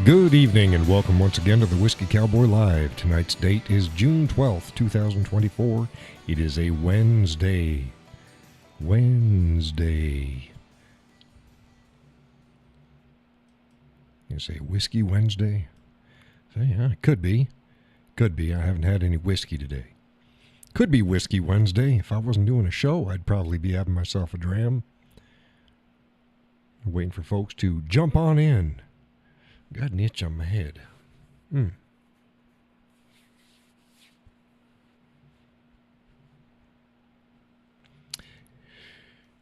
Good evening and welcome once again to the Whiskey Cowboy Live. Tonight's date is June 12th, 2024. It is a Wednesday. You say Whiskey Wednesday? Yeah, it could be. Could be. I haven't had any whiskey today. Could be Whiskey Wednesday. If I wasn't doing a show, I'd probably be having myself a dram. Waiting for folks to jump on in. Got an itch on my head.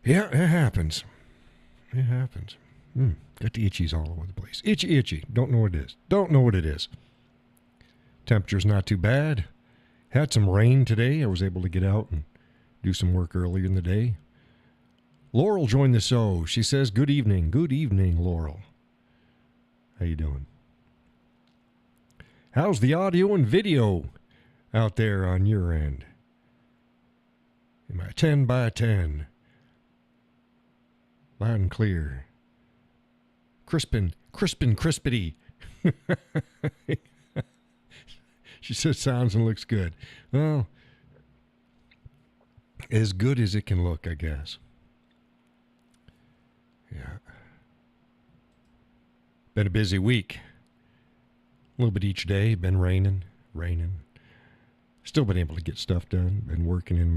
Yeah, it happens. Got the itchies all over the place. Itchy. Don't know what it is. Temperature's not too bad. Had some rain today. I was able to get out and do some work earlier in the day. Laurel joined the show. She says, good evening. Good evening, Laurel. How you doing? How's the audio and video out there on your end? Am I 10 by 10? Loud and clear. Crispity. She says sounds and looks good. Well, as good as it can look, I guess. Yeah. Been a busy week. A little bit each day. Been raining. Still been able to get stuff done. Been working in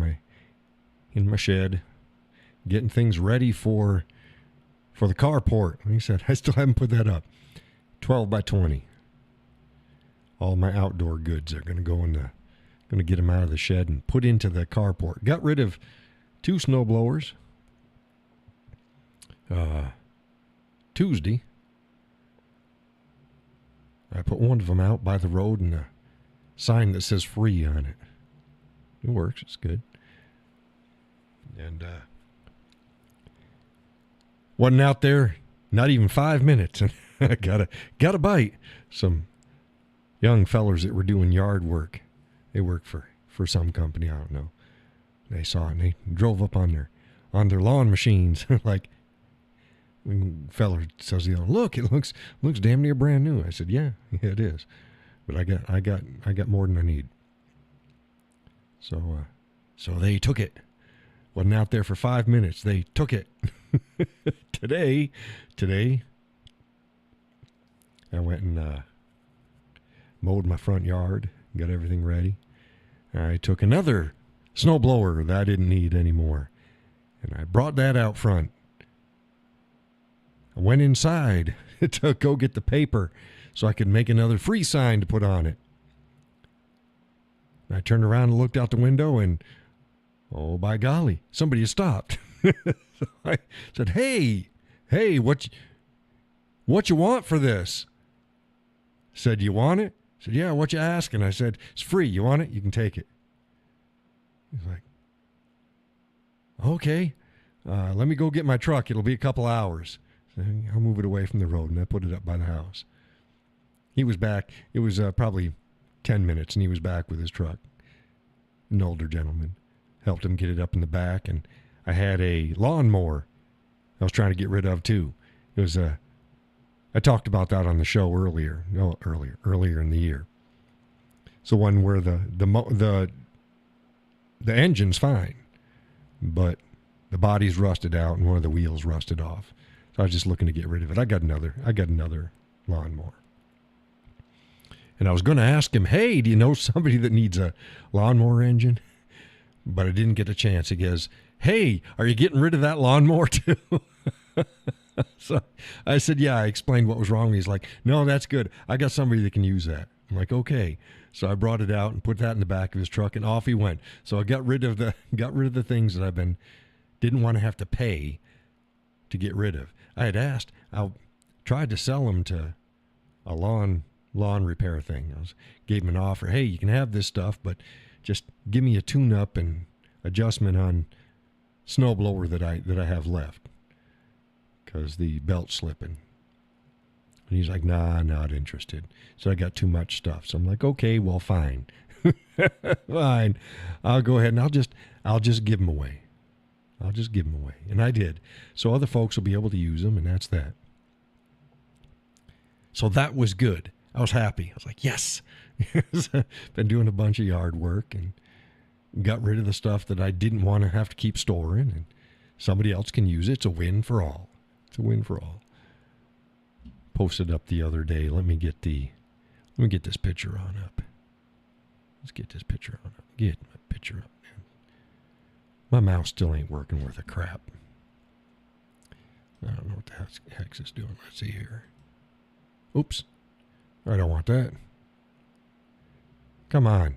my shed, getting things ready for the carport. Like I said, I still haven't put that up. 12 by 20. All my outdoor goods are going to get them out of the shed and put into the carport. Got rid of 2 snow blowers. Tuesday. I put one of them out by the road and a sign that says free on it. It works. It's good. And wasn't out there not even 5 minutes, and I got a bite. Some young fellers that were doing yard work. They work for some company, I don't know. They saw it and they drove up on their lawn machines like. Feller says, look, it looks damn near brand new. I said, yeah, it is. But I got more than I need. So they took it. Wasn't out there for 5 minutes. They took it. Today, I went and mowed my front yard, got everything ready. I took another snowblower that I didn't need anymore, and I brought that out front. I went inside to go get the paper so I could make another free sign to put on it. I turned around and looked out the window and, oh, by golly, somebody had stopped. So I said, hey, what you want for this? Said, you want it? Said, yeah, what you asking? I said, it's free. You want it? You can take it. He's like, okay, let me go get my truck. It'll be a couple hours. I'll move it away from the road, and I put it up by the house. He was back. It was probably 10 minutes, and he was back with his truck. An older gentleman. Helped him get it up in the back, and I had a lawnmower I was trying to get rid of, too. It was I talked about that on the show earlier in the year. It's the one where the engine's fine, but the body's rusted out, and one of the wheels rusted off. I was just looking to get rid of it. I got another lawnmower. And I was going to ask him, hey, do you know somebody that needs a lawnmower engine? But I didn't get a chance. He goes, hey, are you getting rid of that lawnmower too? So I said, yeah, I explained what was wrong. He's like, no, that's good. I got somebody that can use that. I'm like, okay. So I brought it out and put that in the back of his truck, and off he went. So I got rid of the things that didn't want to have to pay to get rid of. I had asked, I tried to sell him to a lawn repair thing. Gave him an offer. Hey, you can have this stuff, but just give me a tune-up and adjustment on snowblower that I have left because the belt's slipping. And he's like, nah, not interested. So I got too much stuff. So I'm like, okay, well, fine. Fine. I'll go ahead and I'll just give them away. I'll just give them away. And I did. So other folks will be able to use them, and that's that. So that was good. I was happy. I was like, yes. Been doing a bunch of yard work and got rid of the stuff that I didn't want to have to keep storing, and somebody else can use it. It's a win for all. It's a win for all. Posted up the other day. Let me get this picture on up. Let's get this picture on up. Get my picture up, man. My mouse still ain't working worth a crap. I don't know what the heck it's doing. Let's see here. Oops. I don't want that. Come on.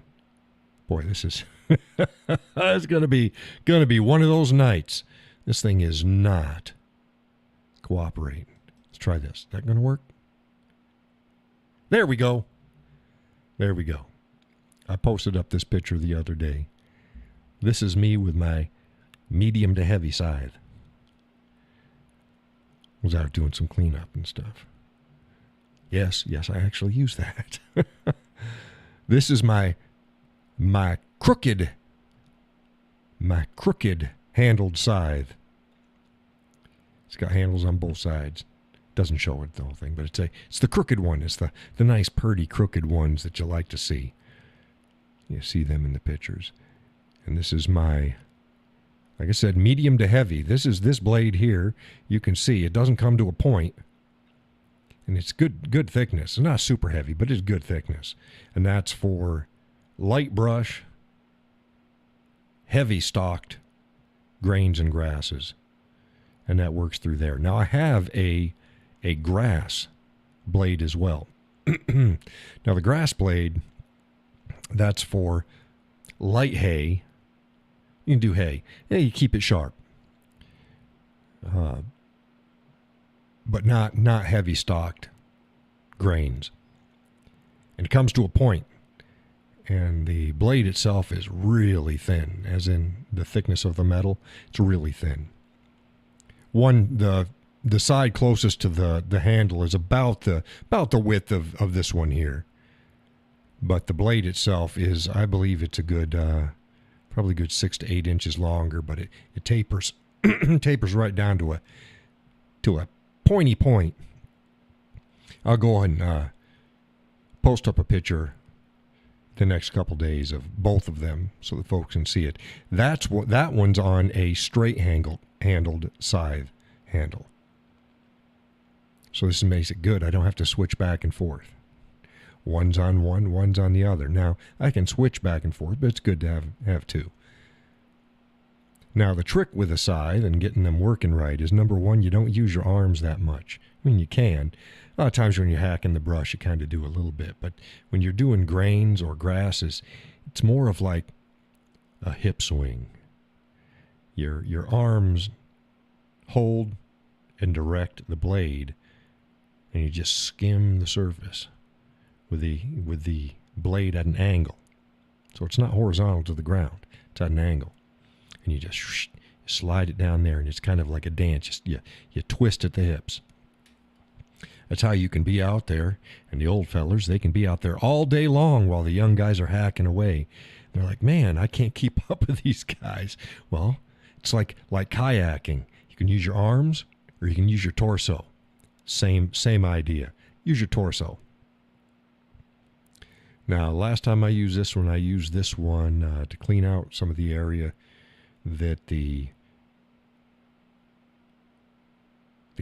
Boy, this is it's gonna be one of those nights. This thing is not cooperating. Let's try this. Is that gonna work? There we go. There we go. I posted up this picture the other day. This is me with my medium to heavy scythe. Was out doing some cleanup and stuff. Yes, I actually use that. This is my crooked handled scythe. It's got handles on both sides. Doesn't show it the whole thing, but it's the crooked one. It's the nice, purty, crooked ones that you like to see. You see them in the pictures. And this is my, like I said, medium to heavy. This is this blade here. You can see it doesn't come to a point. And it's good thickness. It's not super heavy, but it's good thickness. And that's for light brush, heavy stalked grains and grasses. And that works through there. Now I have a grass blade as well. Now the grass blade, that's for light hay. You can do hay. Yeah, you keep it sharp. But not heavy stalked grains. And it comes to a point, and the blade itself is really thin, as in the thickness of the metal. It's really thin. The side closest to the handle is about the width of this one here. But the blade itself is, I believe it's a good, probably good 6 to 8 inches longer, but it tapers tapers right down to a pointy point. I'll go ahead and post up a picture the next couple days of both of them so that folks can see it. That one's on a straight handled scythe handle. So this makes it good. I don't have to switch back and forth. One's on one, one's on the other. Now, I can switch back and forth, but it's good to have two. Now, the trick with a scythe and getting them working right is, number one, you don't use your arms that much. I mean, you can. A lot of times when you're hacking the brush, you kind of do a little bit. But when you're doing grains or grasses, it's more of like a hip swing. Your arms hold and direct the blade, and you just skim the surface with the blade at an angle. So it's not horizontal to the ground. It's at an angle. And you just slide it down there, and it's kind of like a dance. You twist at the hips. That's how you can be out there. And the old fellers, they can be out there all day long while the young guys are hacking away. They're like, man, I can't keep up with these guys. Well, it's like kayaking. You can use your arms or you can use your torso. Same idea. Use your torso. Now, last time I used this one to clean out some of the area that the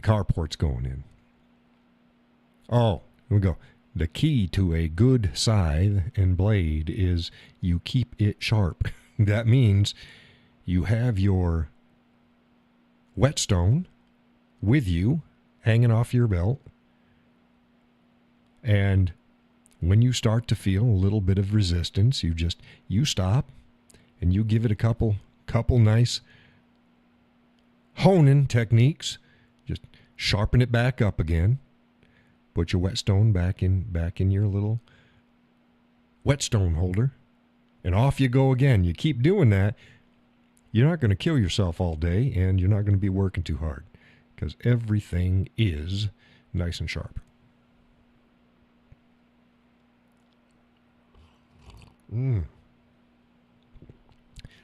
carport's going in. Oh, here we go. The key to a good scythe and blade is you keep it sharp. That means you have your whetstone with you, hanging off your belt, and when you start to feel a little bit of resistance, you stop and you give it a couple nice honing techniques. Just sharpen it back up again. Put your whetstone back in your little whetstone holder, and off you go again. You keep doing that. You're not going to kill yourself all day, and you're not going to be working too hard because everything is nice and sharp.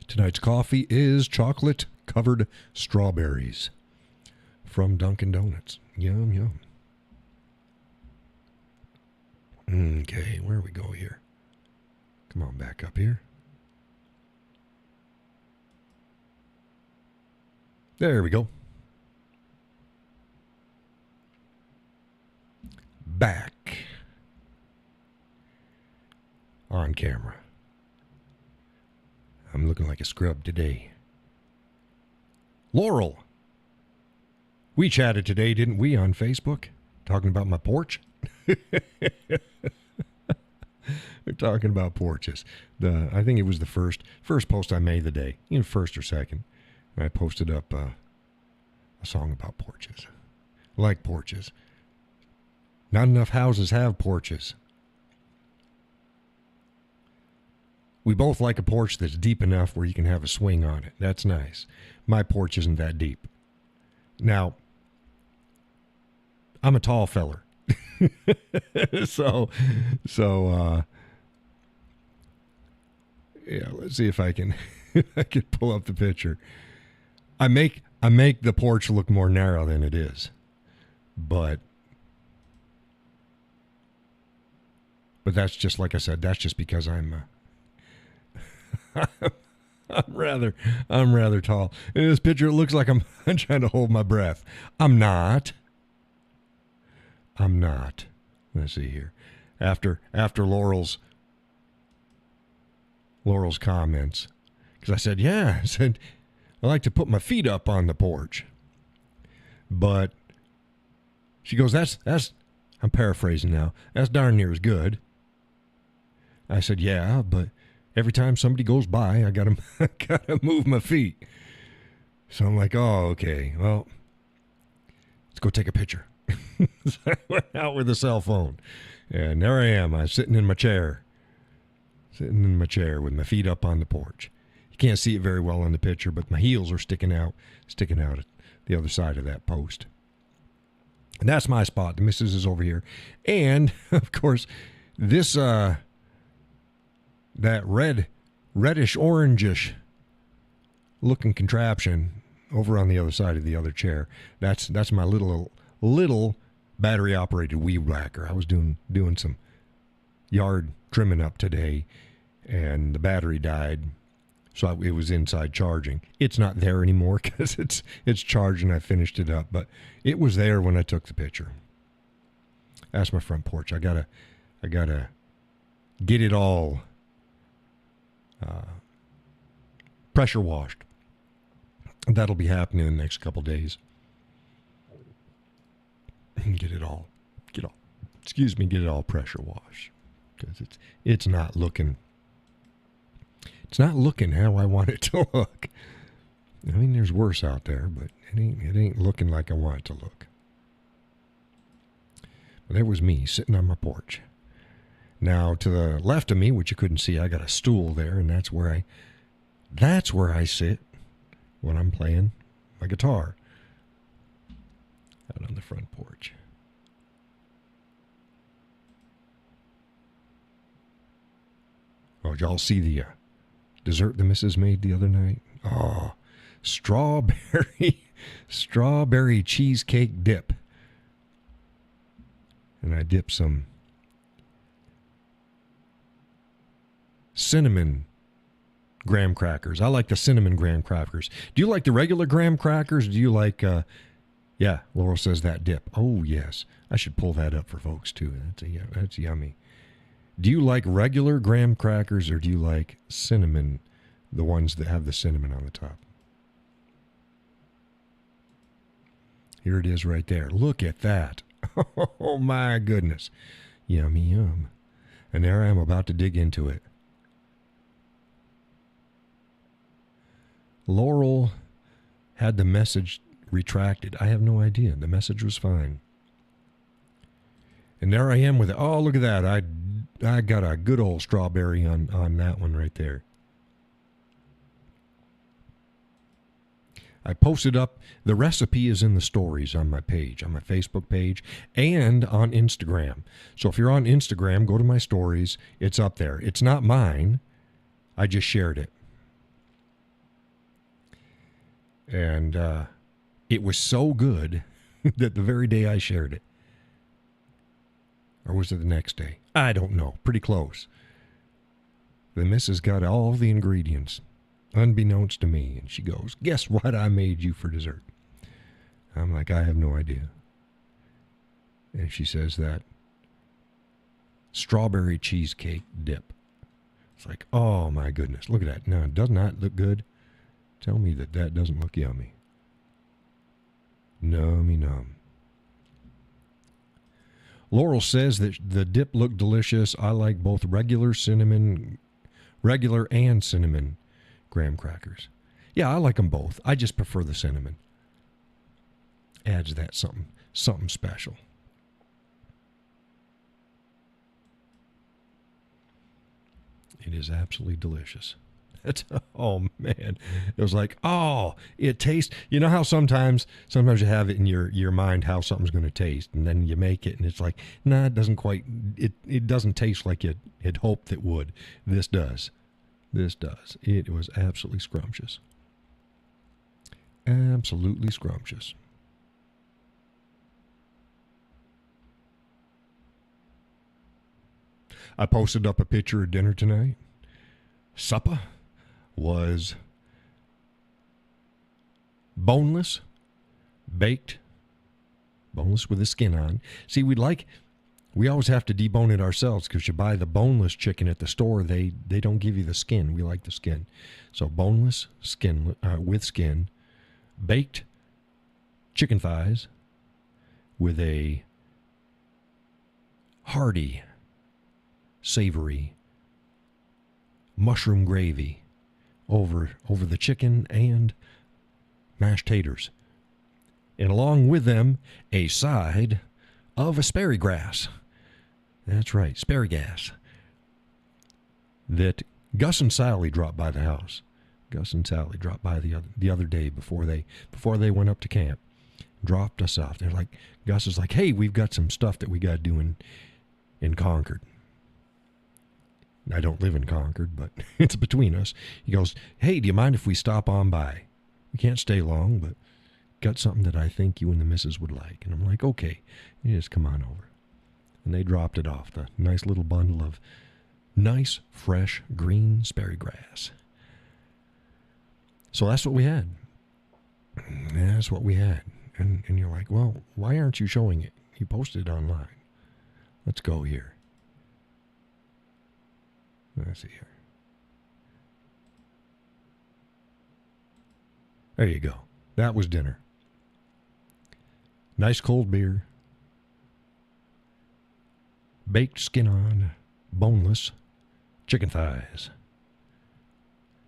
Tonight's coffee is chocolate-covered strawberries from Dunkin' Donuts. Yum, yum. Okay, where we go here? Come on, back up here. There we go. Back on camera. I'm looking like a scrub today. Laurel. We chatted today, didn't we, on Facebook? Talking about my porch? We're talking about porches. I think it was the first post I made the day, first or second. And I posted up a song about porches. Like porches. Not enough houses have porches. We both like a porch that's deep enough where you can have a swing on it. That's nice. My porch isn't that deep. Now, I'm a tall feller. So yeah, let's see if I can pull up the picture. I make the porch look more narrow than it is. But that's just, like I said, that's just because I'm rather tall. In this picture, it looks like I'm trying to hold my breath. I'm not. Let's see here. After Laurel's comments, because I said, I like to put my feet up on the porch. But she goes, that's I'm paraphrasing now. That's darn near as good. I said, yeah, but every time somebody goes by, I gotta move my feet. So I'm like, oh, okay, well, let's go take a picture. So I went out with a cell phone, and there I am. I'm sitting in my chair with my feet up on the porch. You can't see it very well in the picture, but my heels are sticking out at the other side of that post. And that's my spot. The missus is over here, and of course, this that reddish orangish looking contraption over on the other side of the other chair. That's my little battery operated weed whacker. I was doing some yard trimming up today, and the battery died, so it was inside charging. It's not there anymore because it's charged and I finished it up, but it was there when I took the picture. That's my front porch. I gotta get it all pressure washed. That'll be happening in the next couple days. Get it all pressure washed, because it's not looking how I want it to look. I mean, there's worse out there, but it ain't looking like I want it to look. But there was me sitting on my porch. Now to the left of me, which you couldn't see, I got a stool there, and that's where I sit when I'm playing my guitar out on the front porch. Oh, did y'all see the dessert the missus made the other night? Oh, strawberry cheesecake dip. And I dipped some cinnamon graham crackers. I like the cinnamon graham crackers. Do you like the regular graham crackers? Do you like, yeah, Laurel says that dip. Oh, yes. I should pull that up for folks, too. That's yummy. Do you like regular graham crackers, or do you like cinnamon, the ones that have the cinnamon on the top? Here it is right there. Look at that. Oh, my goodness. Yummy, yum. And there I am about to dig into it. Laurel had the message retracted. I have no idea. The message was fine. And there I am with it. Oh, look at that. I got a good old strawberry on that one right there. I posted up, the recipe is in the stories on my page, on my Facebook page, and on Instagram. So if you're on Instagram, go to my stories. It's up there. It's not mine. I just shared it. And it was so good that the very day I shared it, Or was it the next day? I don't know. Pretty close. The missus got all the ingredients, unbeknownst to me, and she goes, "Guess what I made you for dessert?" I'm like, "I have no idea." And she says that strawberry cheesecake dip. It's like, oh my goodness, look at that. Now, does not look good. Tell me that that doesn't look yummy. Nummy num. Laurel says that the dip looked delicious. I like both regular and cinnamon graham crackers. Yeah, I like them both. I just prefer the cinnamon. Adds that something special. It is absolutely delicious. Oh man, it was like, oh, it tastes. You know how sometimes you have it in your mind how something's going to taste, and then you make it, and it's like, nah, it doesn't quite. It doesn't taste like you had hoped it would. This does. It was absolutely scrumptious. Absolutely scrumptious. I posted up a picture of dinner tonight. Supper was boneless, baked, boneless with the skin on. See, we always have to debone it ourselves because you buy the boneless chicken at the store. They don't give you the skin. We like the skin. So boneless, skin with skin, baked chicken thighs with a hearty, savory mushroom gravy over the chicken and mashed taters. And along with them, a side of asparagus. That's right, asparagus. That Gus and Sally dropped by the house. Gus and Sally dropped by the other day before they went up to camp. Dropped us off. They're like, Gus is like, "Hey, we've got some stuff that we got to do in Concord." I don't live in Concord, but it's between us. He goes, "Hey, do you mind if we stop on by? We can't stay long, but got something that I think you and the missus would like." And I'm like, "Okay, you just come on over." And they dropped it off, the nice little bundle of nice, fresh, green asparagus. So that's what we had. That's what we had. And you're like, "Well, why aren't you showing it? You posted it online." Let's go here. Let's see here. There you go. That was dinner. Nice cold beer. Baked skin on, boneless chicken thighs.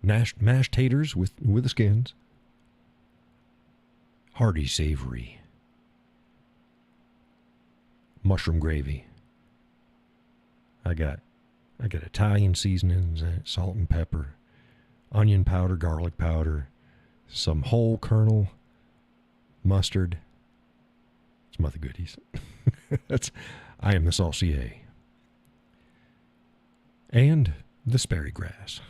Mashed taters with the skins. Hearty, savory mushroom gravy. I got Italian seasonings, salt and pepper, onion powder, garlic powder, some whole kernel mustard, some other goodies. I am the saucier. And the asparagus.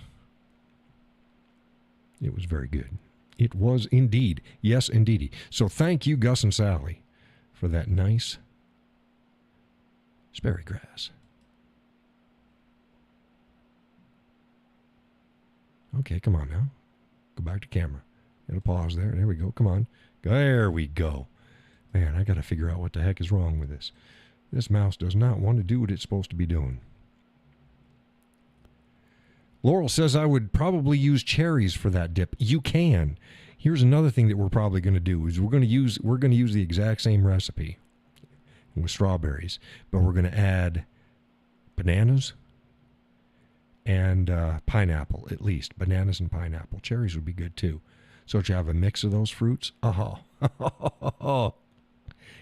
It was very good. It was indeed. Yes, indeedy. So thank you, Gus and Sally, for that nice asparagus. Okay, come on now. Go back to camera. Got to pause there. There we go. Come on. There we go. Man, I got to figure out what the heck is wrong with this. This mouse does not want to do what it's supposed to be doing. Laurel says I would probably use cherries for that dip. You can. Here's another thing that we're probably going to do is we're going to use the exact same recipe with strawberries, but we're going to add bananas and pineapple, at least. Bananas and pineapple. Cherries would be good too. So if you have a mix of those fruits, oh,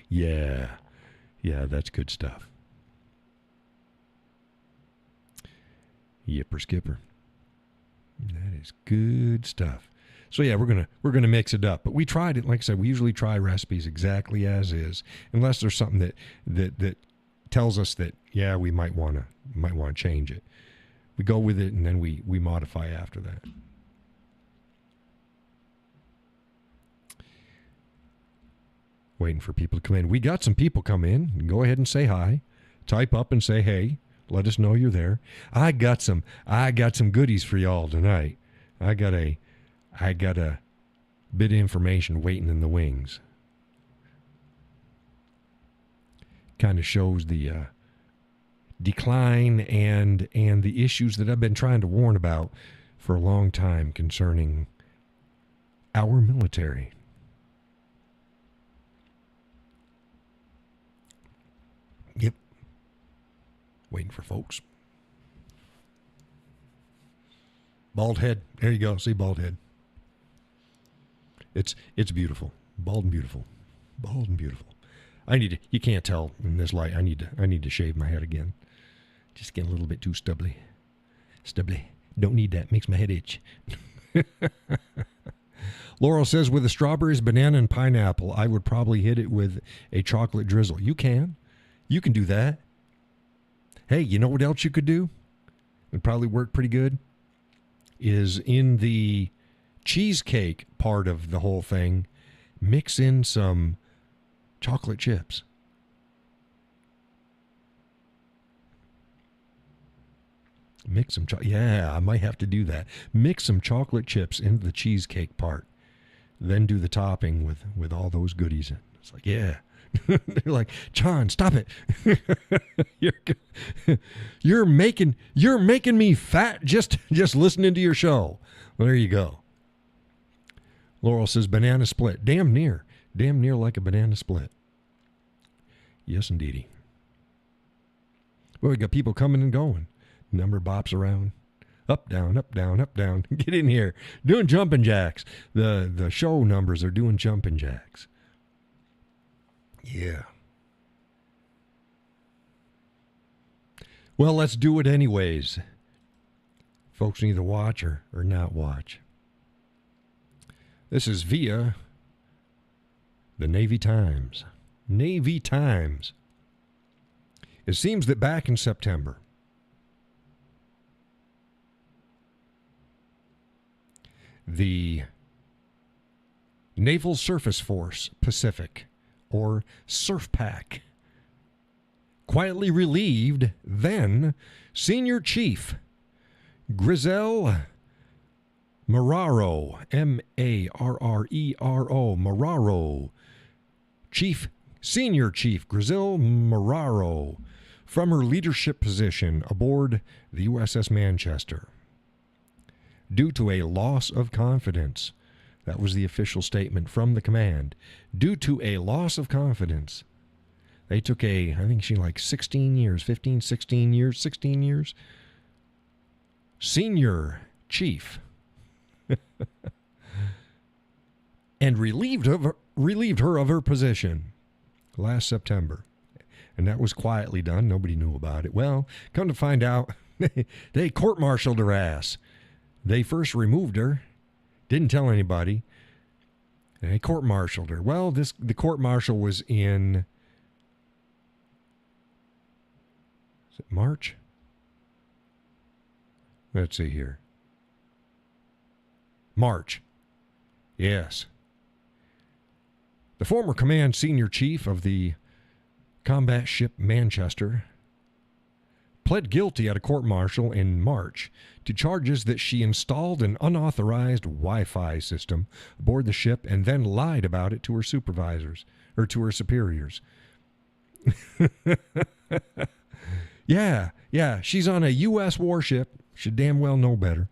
yeah, that's good stuff. Yipper skipper. That is good stuff. So yeah, we're gonna mix it up. But we tried it, like I said, we usually try recipes exactly as is, unless there's something that tells us that we might want to change it. We go with it and then we modify after that. Waiting for people to come in. We got some people come in. Go ahead and say hi. type up and say, hey, let us know you're there. I got some goodies for y'all tonight. I got a bit of information waiting in the wings. Kind of shows the decline and the issues that I've been trying to warn about for a long time concerning our military. Yep. Waiting for folks. Bald head. There you go. See, bald head. It's beautiful. Bald and beautiful. Bald and beautiful. You can't tell in this light. I need to shave my head again. Just getting a little bit too stubbly. Don't need that. Makes my head itch. Laurel says, with the strawberries, banana, and pineapple, I would probably hit it with a chocolate drizzle. You can do that. Hey, you know what else you could do? It'd probably work pretty good. Is in the cheesecake part of the whole thing, mix in some chocolate chips. Yeah, I might have to do that. Mix some chocolate chips into the cheesecake part. Then do the topping with all those goodies. It's like, yeah. They're like, John, stop it. You're making me fat just listening to your show. Well, there you go. Laurel says banana split. Damn near like a banana split. Yes, indeedy. Well, we got people coming and going. Number bops around. Up, down, up, down, up, down. Get in here. Doing jumping jacks. The show numbers are doing jumping jacks. Yeah. Well, let's do it anyways. Folks need to watch or not watch. This is via the Navy Times. Navy Times. It seems that back in September, the Naval Surface Force Pacific, or SURFPAC, quietly relieved then Senior Chief Grizel Marrero, M-A-R-R-E-R-O, Marrero, Senior Chief Grizel Marrero, from her leadership position aboard the USS Manchester, due to a loss of confidence. That was the official statement from the command. Due to a loss of confidence. They took I think 16 years, Senior Chief. And relieved her of her position last September. And that was quietly done. Nobody knew about it. Well, come to find out, they court-martialed her ass. They first removed her, didn't tell anybody, and they court-martialed her. Well, the court-martial was in, is it March? Let's see here. March. Yes. The former command senior chief of the combat ship Manchester pled guilty at a court-martial in March to charges that she installed an unauthorized Wi-Fi system aboard the ship and then lied about it to her supervisors, or to her superiors. Yeah, she's on a U.S. warship. Should damn well know better.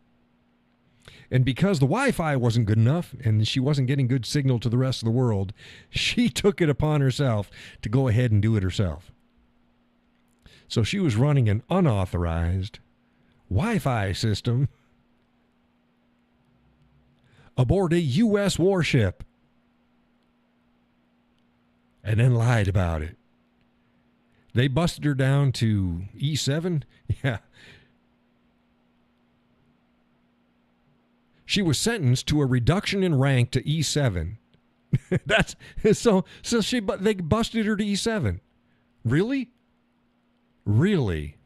And because the Wi-Fi wasn't good enough and she wasn't getting good signal to the rest of the world, she took it upon herself to go ahead and do it herself. So she was running an unauthorized Wi-Fi system aboard a U.S. warship and then lied about it. They busted her down to E7. Yeah. She was sentenced to a reduction in rank to E7. That's so they busted her to E7. Really? Really?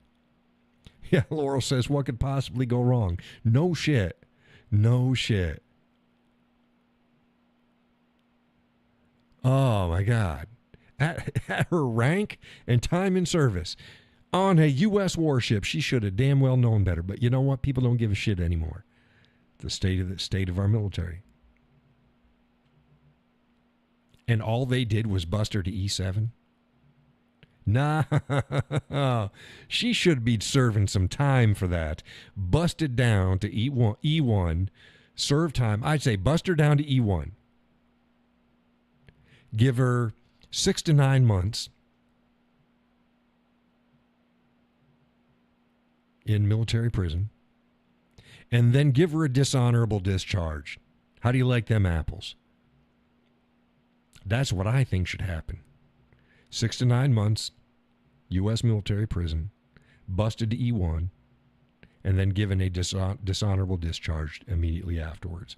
Yeah, Laurel says, what could possibly go wrong? No shit. No shit. Oh, my God. at her rank and time in service on a U.S. warship. She should have damn well known better. But you know what? People don't give a shit anymore. The state of our military. And all they did was bust her to E7? Nah, she should be serving some time for that. Busted down to E1, serve time. I'd say bust her down to E1. Give her 6 to 9 months in military prison, and then give her a dishonorable discharge. How do you like them apples? That's what I think should happen. 6 to 9 months, U.S. military prison, busted to E1, and then given a dishonorable discharge immediately afterwards.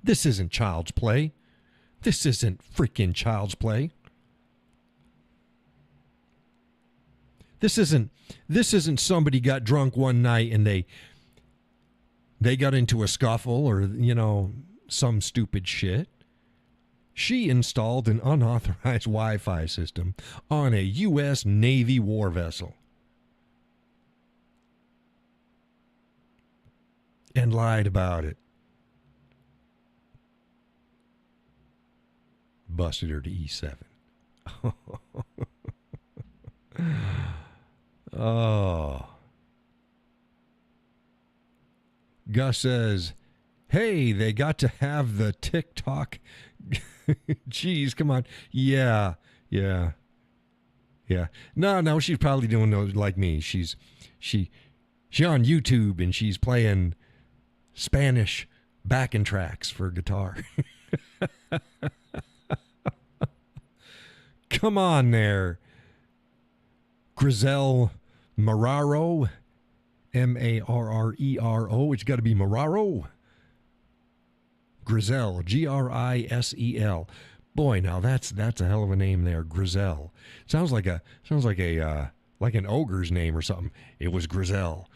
This isn't child's play. This isn't freaking child's play. This isn't somebody got drunk one night and they got into a scuffle or, some stupid shit. She installed an unauthorized Wi-Fi system on a U.S. Navy war vessel and lied about it. Busted her to E7. Oh. Gus says, hey, they got to have the TikTok. Jeez, come on. Yeah. No, she's probably doing those like me. She's on YouTube and she's playing Spanish backing tracks for guitar. Come on there. Grizel Marrero. Marrero. It's got to be Marrero. Grizel. Grisel. Boy, now that's a hell of a name there. Grizel. Sounds like an ogre's name or something. It was Grizel.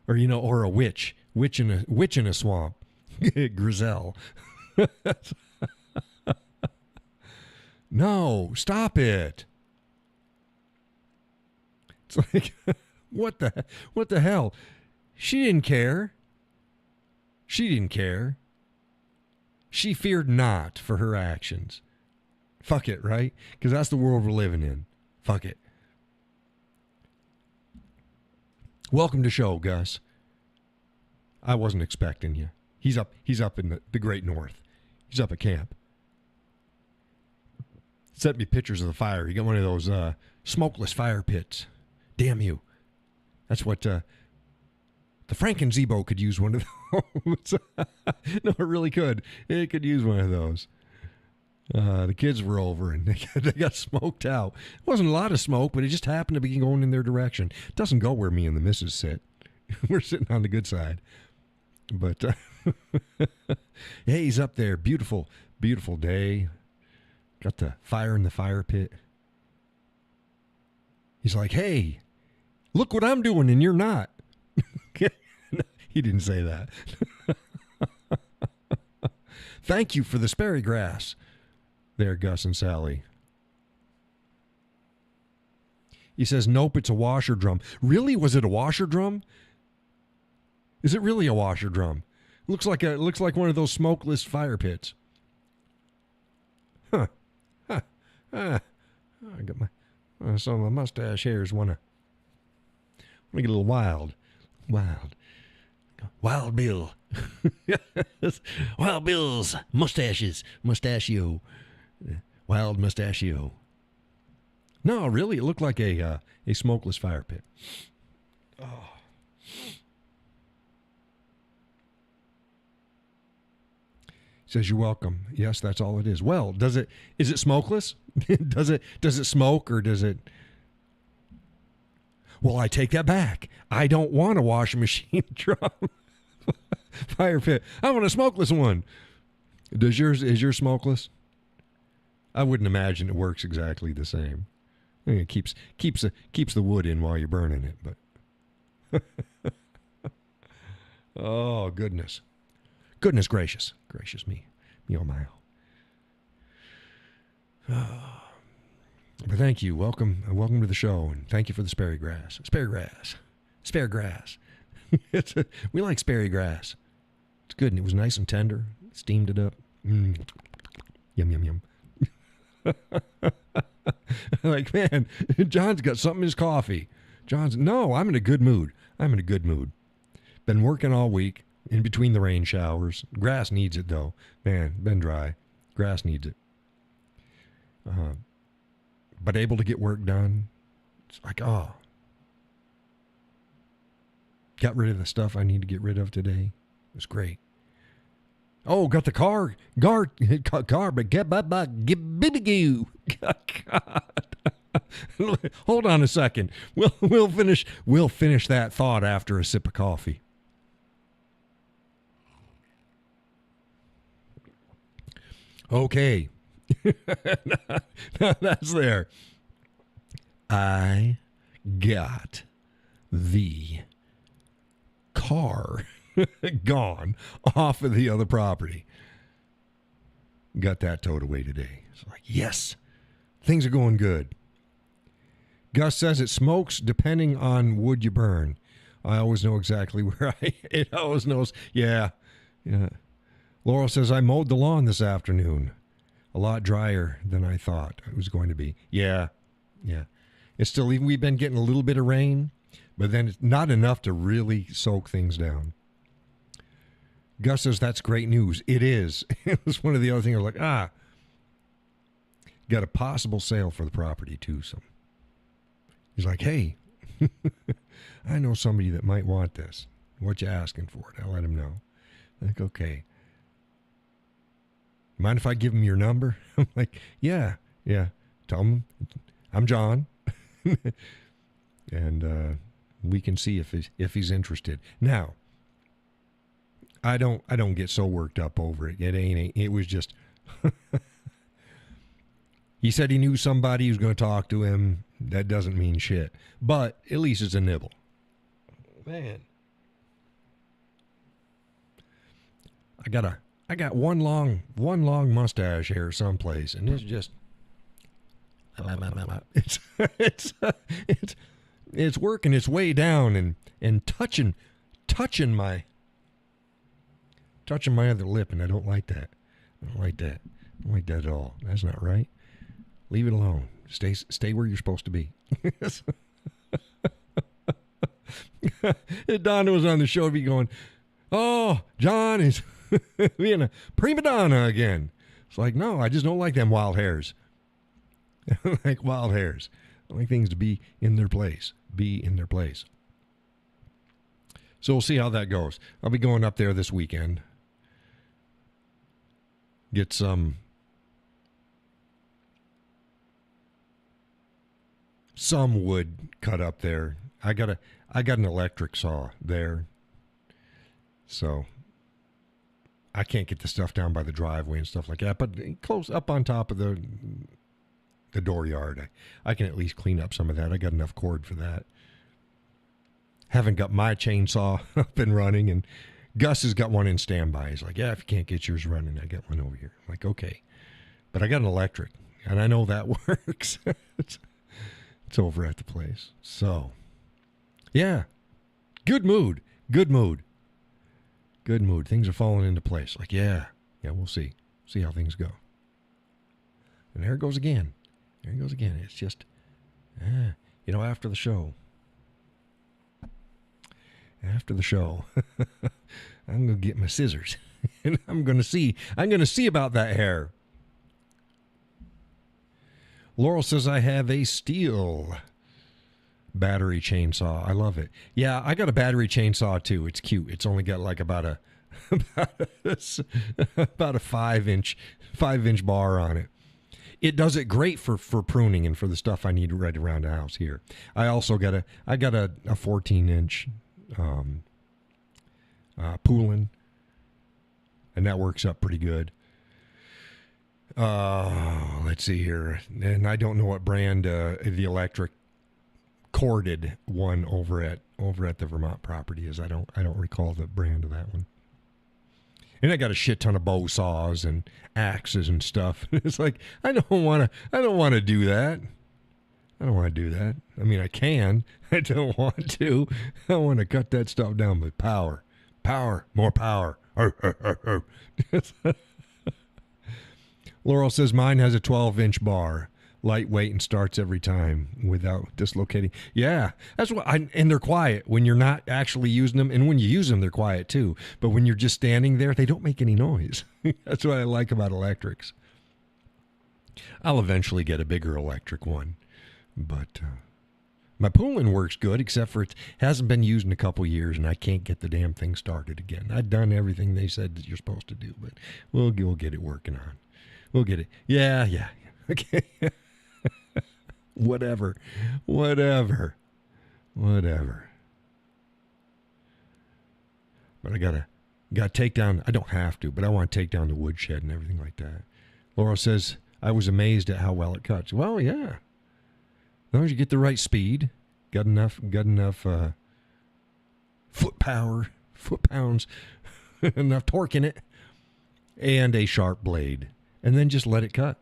Or a witch. Witch in a swamp. Grizel. No, stop it. It's like, what the hell? She didn't care. She feared not for her actions. Fuck it, right? Because that's the world we're living in. Fuck it. Welcome to show, Gus. I wasn't expecting you. He's up in the Great North. He's up at camp. Sent me pictures of the fire. He got one of those smokeless fire pits. Damn you. That's what the Franken-Zebo could use one of those. No, it really could. It could use one of those. The kids were over and they got smoked out. It wasn't a lot of smoke, but it just happened to be going in their direction. It doesn't go where me and the missus sit. We're sitting on the good side. But hey, he's up there. Beautiful, beautiful day. Got the fire in the fire pit. He's like, hey, look what I'm doing and you're not. He didn't say that. Thank you for the Sperry grass. There, Gus and Sally. He says, nope, it's a washer drum. Really? Was it a washer drum? Is it really a washer drum? Looks like one of those smokeless fire pits. Huh. I got some of my mustache hairs want to get a little wild. Wild Bill. Wild Bill's mustaches. Mustachio. Wild mustachio. No, really, it looked like a smokeless fire pit. Oh. Says you're welcome. Yes, that's all it is. Well, is it smokeless? does it smoke or does it? Well, I take that back. I don't want a washing machine drum fire pit. I want a smokeless one. Is yours smokeless? I wouldn't imagine it works exactly the same. I mean, it keeps the wood in while you're burning it, but oh goodness. Goodness gracious. Gracious me. Me oh my. But thank you. Welcome to the show, and thank you for the Sperry grass. Spare grass. We like Sperry grass. It's good, and it was nice and tender. Steamed it up. Yum, yum, yum. Like, man, John's got something in his coffee. No, I'm in a good mood. Been working all week in between the rain showers. Grass needs it, though. Man, been dry. Grass needs it. But able to get work done. It's like, got rid of the stuff I need to get rid of today. It was great. Oh, got the car, but get BBQ. God. Hold on a second. We'll finish that thought after a sip of coffee. Okay. That's there. I got the car gone off of the other property. Got that towed away today. It's like, yes, things are going good. Gus says it smokes depending on wood you burn. I always know exactly where it always knows. Yeah. Laurel says I mowed the lawn this afternoon. A lot drier than I thought it was going to be. Yeah. It's still, even we've been getting a little bit of rain, but then it's not enough to really soak things down. Gus says that's great news. It is. It was one of the other things I was like, got a possible sale for the property too. So he's like, hey, I know somebody that might want this. What you asking for it? I'll let him know. I'm like, okay. Mind if I give him your number? I'm like, yeah. Tell him I'm John. And we can see if he's interested. Now, I don't get so worked up over it. It was just he said he knew somebody who was going to talk to him. That doesn't mean shit. But at least it's a nibble. Man. I got one long mustache here someplace, and it's just it's working its way down and touching my other lip, and I don't like that. I don't like that at all. That's not right. Leave it alone. Stay where you're supposed to be. Donna was on the show, be going, oh, John is being a prima donna again. It's like, no, I just don't like them wild hairs. I don't like wild hairs. I like things to be in their place. So we'll see how that goes. I'll be going up there this weekend. Get some wood cut up there. I got an electric saw there. So I can't get the stuff down by the driveway and stuff like that, but close up on top of the dooryard, I can at least clean up some of that. I got enough cord for that. Haven't got my chainsaw up and running, and Gus has got one in standby. He's like, yeah, if you can't get yours running, I got one over here. I'm like, okay. But I got an electric, and I know that works. It's over at the place. So, yeah. Good mood. Things are falling into place. Like, yeah, we'll see. See how things go. And there it goes again. It's just, after the show, I'm going to get my scissors and I'm going to see about that hair. Laurel says I have a steel battery chainsaw. I love it. Yeah, I got a battery chainsaw too. It's cute. It's only got like about a 5-inch bar on it. It does it great for pruning and for the stuff I need right around the house here. I also got a 14-inch Poolin, and that works up pretty good. Let's see here, and I don't know what brand the electric corded one over at the Vermont property is. I don't recall the brand of that one. And I got a shit ton of bow saws and axes and stuff. It's like, I don't want to do that. I don't want to do that. I mean, I can. I don't want to. I want to cut that stuff down with power. Power. More power. Laurel says mine has a 12-inch bar. Lightweight and starts every time without dislocating. Yeah, that's what and they're quiet when you're not actually using them, and when you use them, they're quiet too. But when you're just standing there, they don't make any noise. That's what I like about electrics. I'll eventually get a bigger electric one, but my pulling works good, except for it hasn't been used in a couple years, and I can't get the damn thing started again. I've done everything they said that you're supposed to do, but we'll get it working on. We'll get it. Yeah. Okay. Whatever. But I gotta take down. I don't have to, but I want to take down the woodshed and everything like that. Laura says I was amazed at how well it cuts. Well, yeah. As long as you get the right speed, got enough foot pounds, enough torque in it, and a sharp blade, and then just let it cut.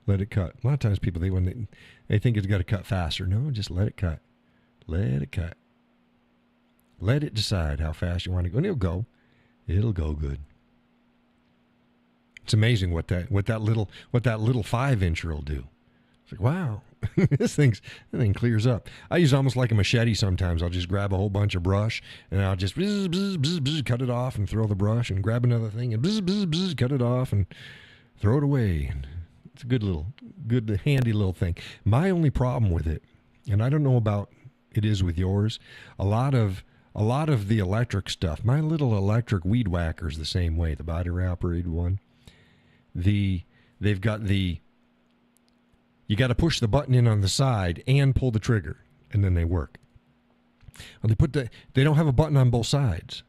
Let it cut. A lot of times people, they think it's got to cut faster. No, just let it cut. Let it cut. Let it decide how fast you want to go, and it'll go. It'll go good. It's amazing what that little 5-incher will do. It's like, wow, this thing clears up. I use almost like a machete sometimes. I'll just grab a whole bunch of brush, and I'll just bzz, bzz, bzz, bzz, cut it off and throw the brush, and grab another thing and bzz, bzz, bzz, cut it off and throw it away. And it's a good handy little thing. My only problem with it, and I don't know about it is with yours, a lot of the electric stuff, my little electric weed whacker's the same way, the battery operated one. You got to push the button in on the side and pull the trigger, and then they work. Well, they don't have a button on both sides.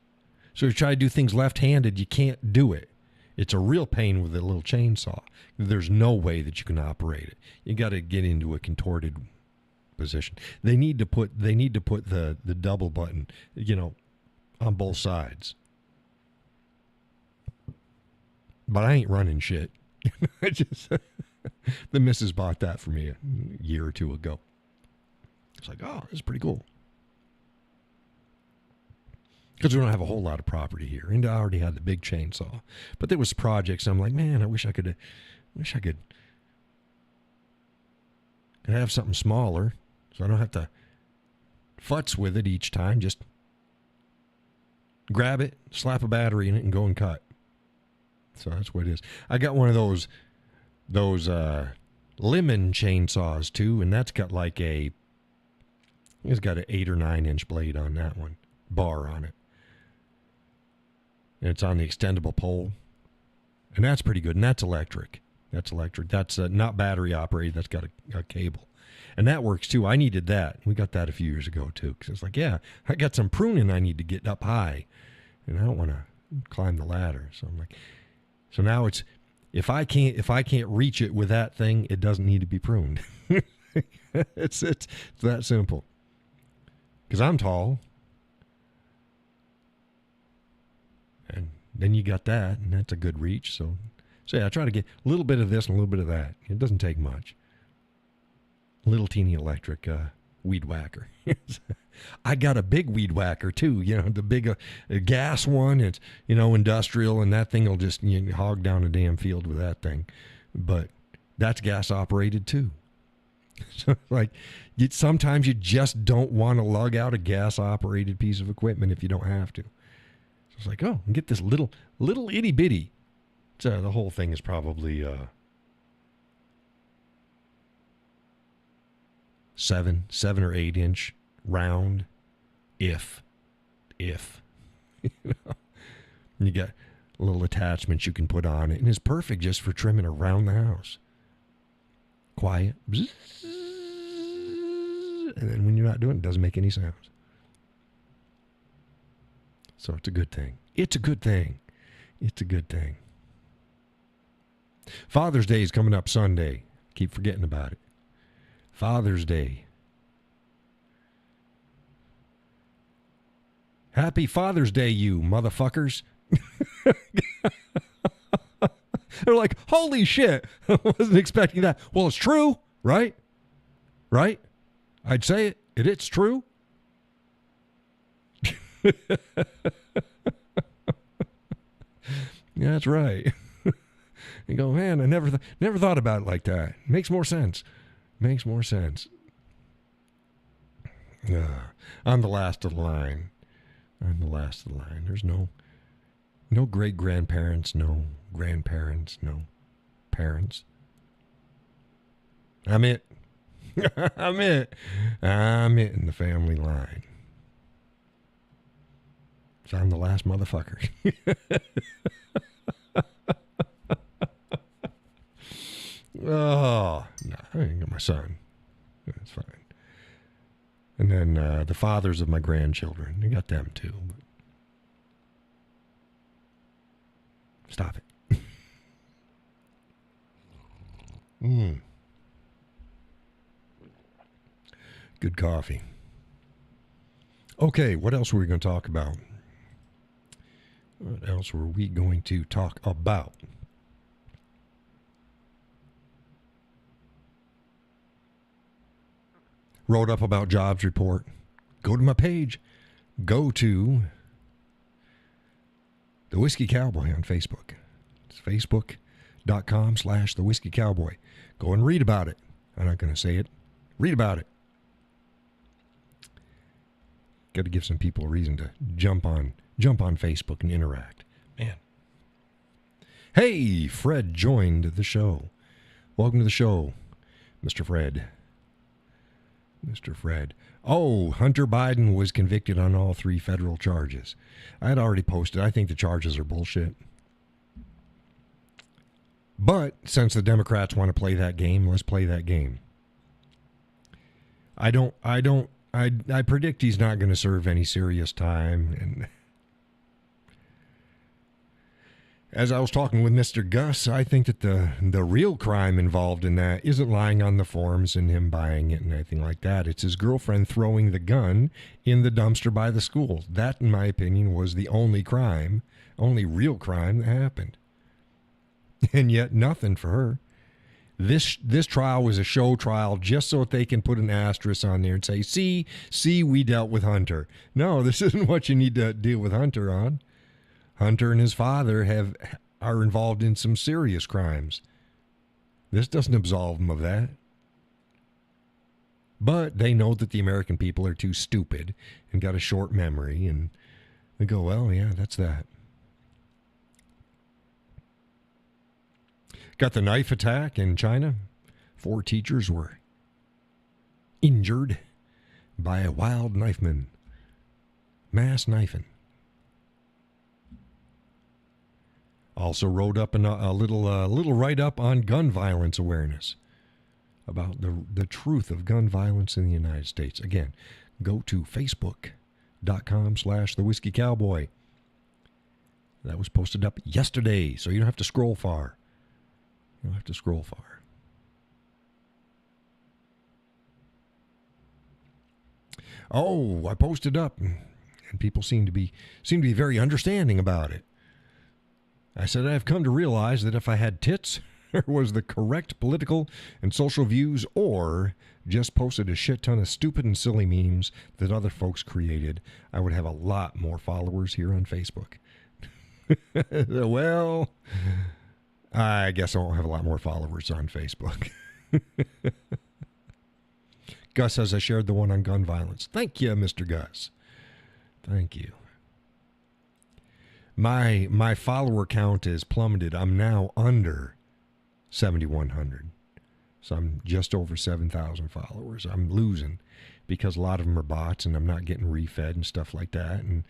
So if you try to do things left-handed, you can't do it. It's a real pain with a little chainsaw. There's no way that you can operate it. You got to get into a contorted position. They need to put the double button, on both sides. But I ain't running shit. I just the missus bought that for me a year or two ago. It's like, oh, this is pretty cool. Because we don't have a whole lot of property here, and I already had the big chainsaw. But there was projects. I'm like, man, I wish I could have something smaller, so I don't have to futz with it each time. Just grab it, slap a battery in it, and go and cut. So that's what it is. I got one of those lemon chainsaws too, and that's got it's got an 8 or 9 inch blade on that one, bar on it. And it's on the extendable pole. And that's pretty good. And that's electric. That's not battery operated. That's got a cable. And that works too. I needed that. We got that a few years ago too. Because it's like, yeah, I got some pruning I need to get up high. And I don't want to climb the ladder. So I'm like, so now it's, if I can't reach it with that thing, it doesn't need to be pruned. It's that simple. Because I'm tall. And then you got that, and that's a good reach. So yeah, I try to get a little bit of this and a little bit of that. It doesn't take much. Little teeny electric weed whacker. I got a big weed whacker too. The big gas one. It's industrial, and that thing will just hog down a damn field with that thing. But that's gas operated too. So sometimes you just don't want to lug out a gas operated piece of equipment if you don't have to. It's like, oh, get this little itty bitty. The whole thing is probably 7 or 8 inch round, if you got little attachments you can put on it, and it's perfect just for trimming around the house. Quiet, and then when you're not doing it, it doesn't make any sounds. So it's a good thing. It's a good thing. Father's Day is coming up Sunday. Keep forgetting about it. Father's Day. Happy Father's Day, you motherfuckers. They're like, holy shit, I wasn't expecting that. Well, it's true, right? Right? I'd say it. It's true. Yeah, that's right. You go, man, I never thought about it like that. Makes more sense. Makes more sense. I'm the last of the line. I'm the last of the line. There's no great-grandparents, no grandparents, no parents. I'm it. I'm it. I'm it in the family line. So I'm the last motherfucker. Oh, no, I ain't got my son. That's fine. And then the fathers of my grandchildren. I got them too. But stop it. Good coffee. Okay, what else were we going to talk about? What else were we going to talk about? Wrote up about jobs report. Go to my page. Go to The Whiskey Cowboy on Facebook. It's facebook.com/The Whiskey Cowboy. Go and read about it. I'm not going to say it. Read about it. Got to give some people a reason to jump on Facebook and interact. Man. Hey, Fred joined the show. Welcome to the show, Mr. Fred. Mr. Fred. Oh, Hunter Biden was convicted on all 3 federal charges. I had already posted. I think the charges are bullshit. But since the Democrats want to play that game, let's play that game. I predict he's not going to serve any serious time. And as I was talking with Mr. Gus, I think that the real crime involved in that isn't lying on the forms and him buying it and anything like that. It's his girlfriend throwing the gun in the dumpster by the school. That, in my opinion, was the only real crime that happened. And yet nothing for her. This trial was a show trial just so that they can put an asterisk on there and say, see, we dealt with Hunter. No, this isn't what you need to deal with Hunter on. Hunter and his father are involved in some serious crimes. This doesn't absolve them of that. But they know that the American people are too stupid and got a short memory, and they go, well, yeah, that's that. Got the knife attack in China. 4 teachers were injured by a wild knifeman. Mass knifing. Also wrote up a little write-up on gun violence awareness, about the truth of gun violence in the United States. Again, go to facebook.com/The Whiskey Cowboy. That was posted up yesterday, so you don't have to scroll far. You don't have to scroll far. Oh, I posted up, and people seem to be very understanding about it. I said, I've come to realize that if I had tits, or was the correct political and social views, or just posted a shit ton of stupid and silly memes that other folks created, I would have a lot more followers here on Facebook. Well, I guess I won't have a lot more followers on Facebook. Gus says I shared the one on gun violence. Thank you, Mr. Gus. Thank you. My follower count is plummeted. I'm now under 7,100. So I'm just over 7,000 followers. I'm losing because a lot of them are bots and I'm not getting refed and stuff like that. And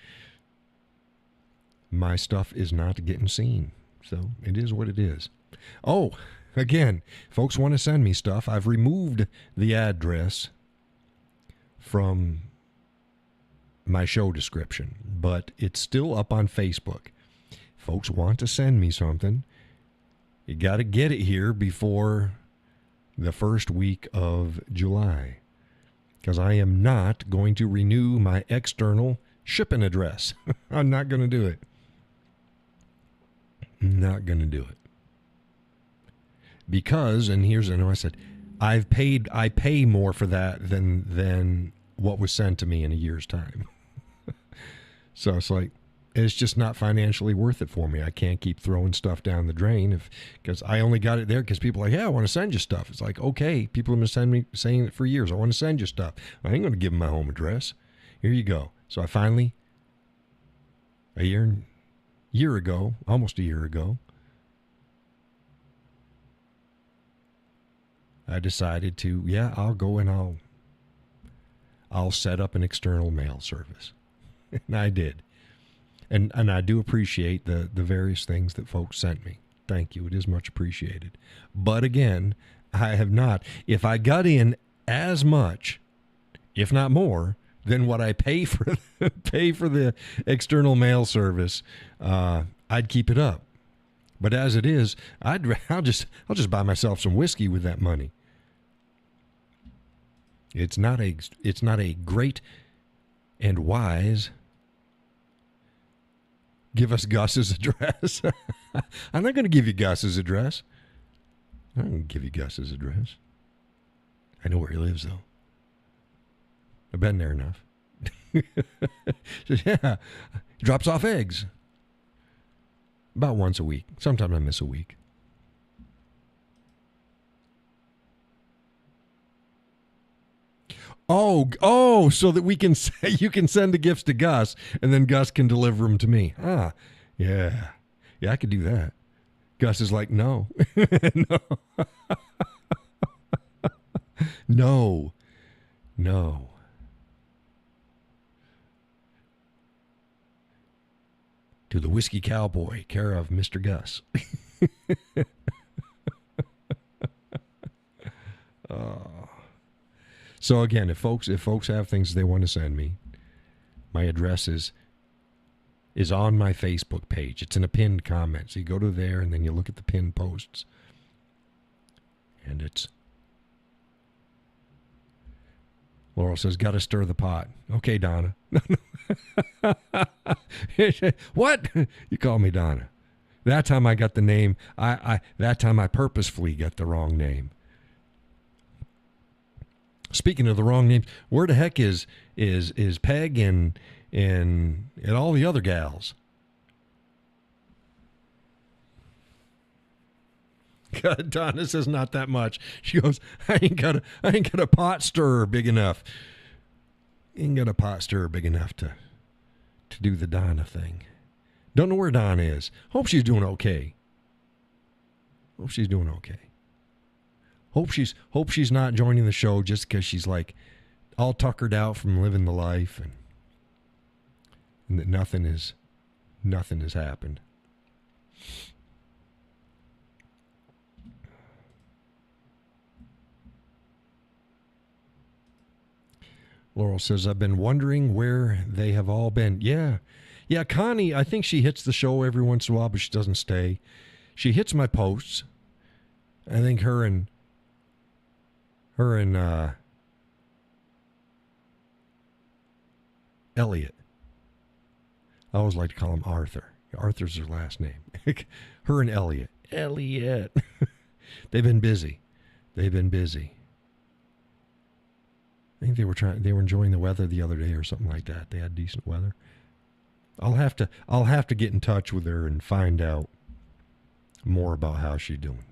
my stuff is not getting seen. So it is what it is. Oh, again, folks want to send me stuff. I've removed the address from my show description, but it's still up on Facebook. Folks want to send me something. You got to get it here before the first week of July, because I am not going to renew my external shipping address. I'm not going to do it. Not going to do it. because, and I said, I pay more for that than what was sent to me in a year's time. So it's like, it's just not financially worth it for me. I can't keep throwing stuff down the drain because I only got it there because people are like, yeah, I want to send you stuff. It's like, okay, people have been saying it for years. I want to send you stuff. I ain't going to give them my home address. Here you go. So I finally, almost a year ago, I decided to, I'll go and I'll set up an external mail service. And I did. And I do appreciate the various things that folks sent me. Thank you. It is much appreciated. But again, I have not. If I got in as much, if not more, than what I pay for the external mail service, I'd keep it up. But as it is, I'll just buy myself some whiskey with that money. It's not a great and wise. Give us Gus's address. I'm not going to give you Gus's address. I'm not going to give you Gus's address. I know where he lives, though. I've been there enough. Says, yeah, he drops off eggs. About once a week. Sometimes I miss a week. Oh, so that we can say you can send the gifts to Gus, and then Gus can deliver them to me. Yeah, I could do that. Gus is like, no, no. To the Whiskey Cowboy, care of Mr. Gus. So again, if folks have things they want to send me, my address is on my Facebook page. It's in a pinned comment. So you go to there and then you look at the pinned posts. And it's Laurel says, gotta stir the pot. Okay, Donna. What? You call me Donna. That time I got the name. That time I purposefully got the wrong name. Speaking of the wrong names, where the heck is Peg and all the other gals? God, Donna says not that much. She goes, I ain't got a pot stirrer big enough. Ain't got a pot stirrer big enough to do the Donna thing. Don't know where Donna is. Hope she's doing okay. Hope she's not joining the show just because she's like all tuckered out from living the life and that nothing has happened. Laurel says, I've been wondering where they have all been. Yeah, Connie, I think she hits the show every once in a while, but she doesn't stay. She hits my posts. I think her and Elliot. I always like to call him Arthur. Arthur's her last name. Her and Elliot. They've been busy. I think they were enjoying the weather the other day or something like that. They had decent weather. I'll have to get in touch with her and find out more about how she's doing.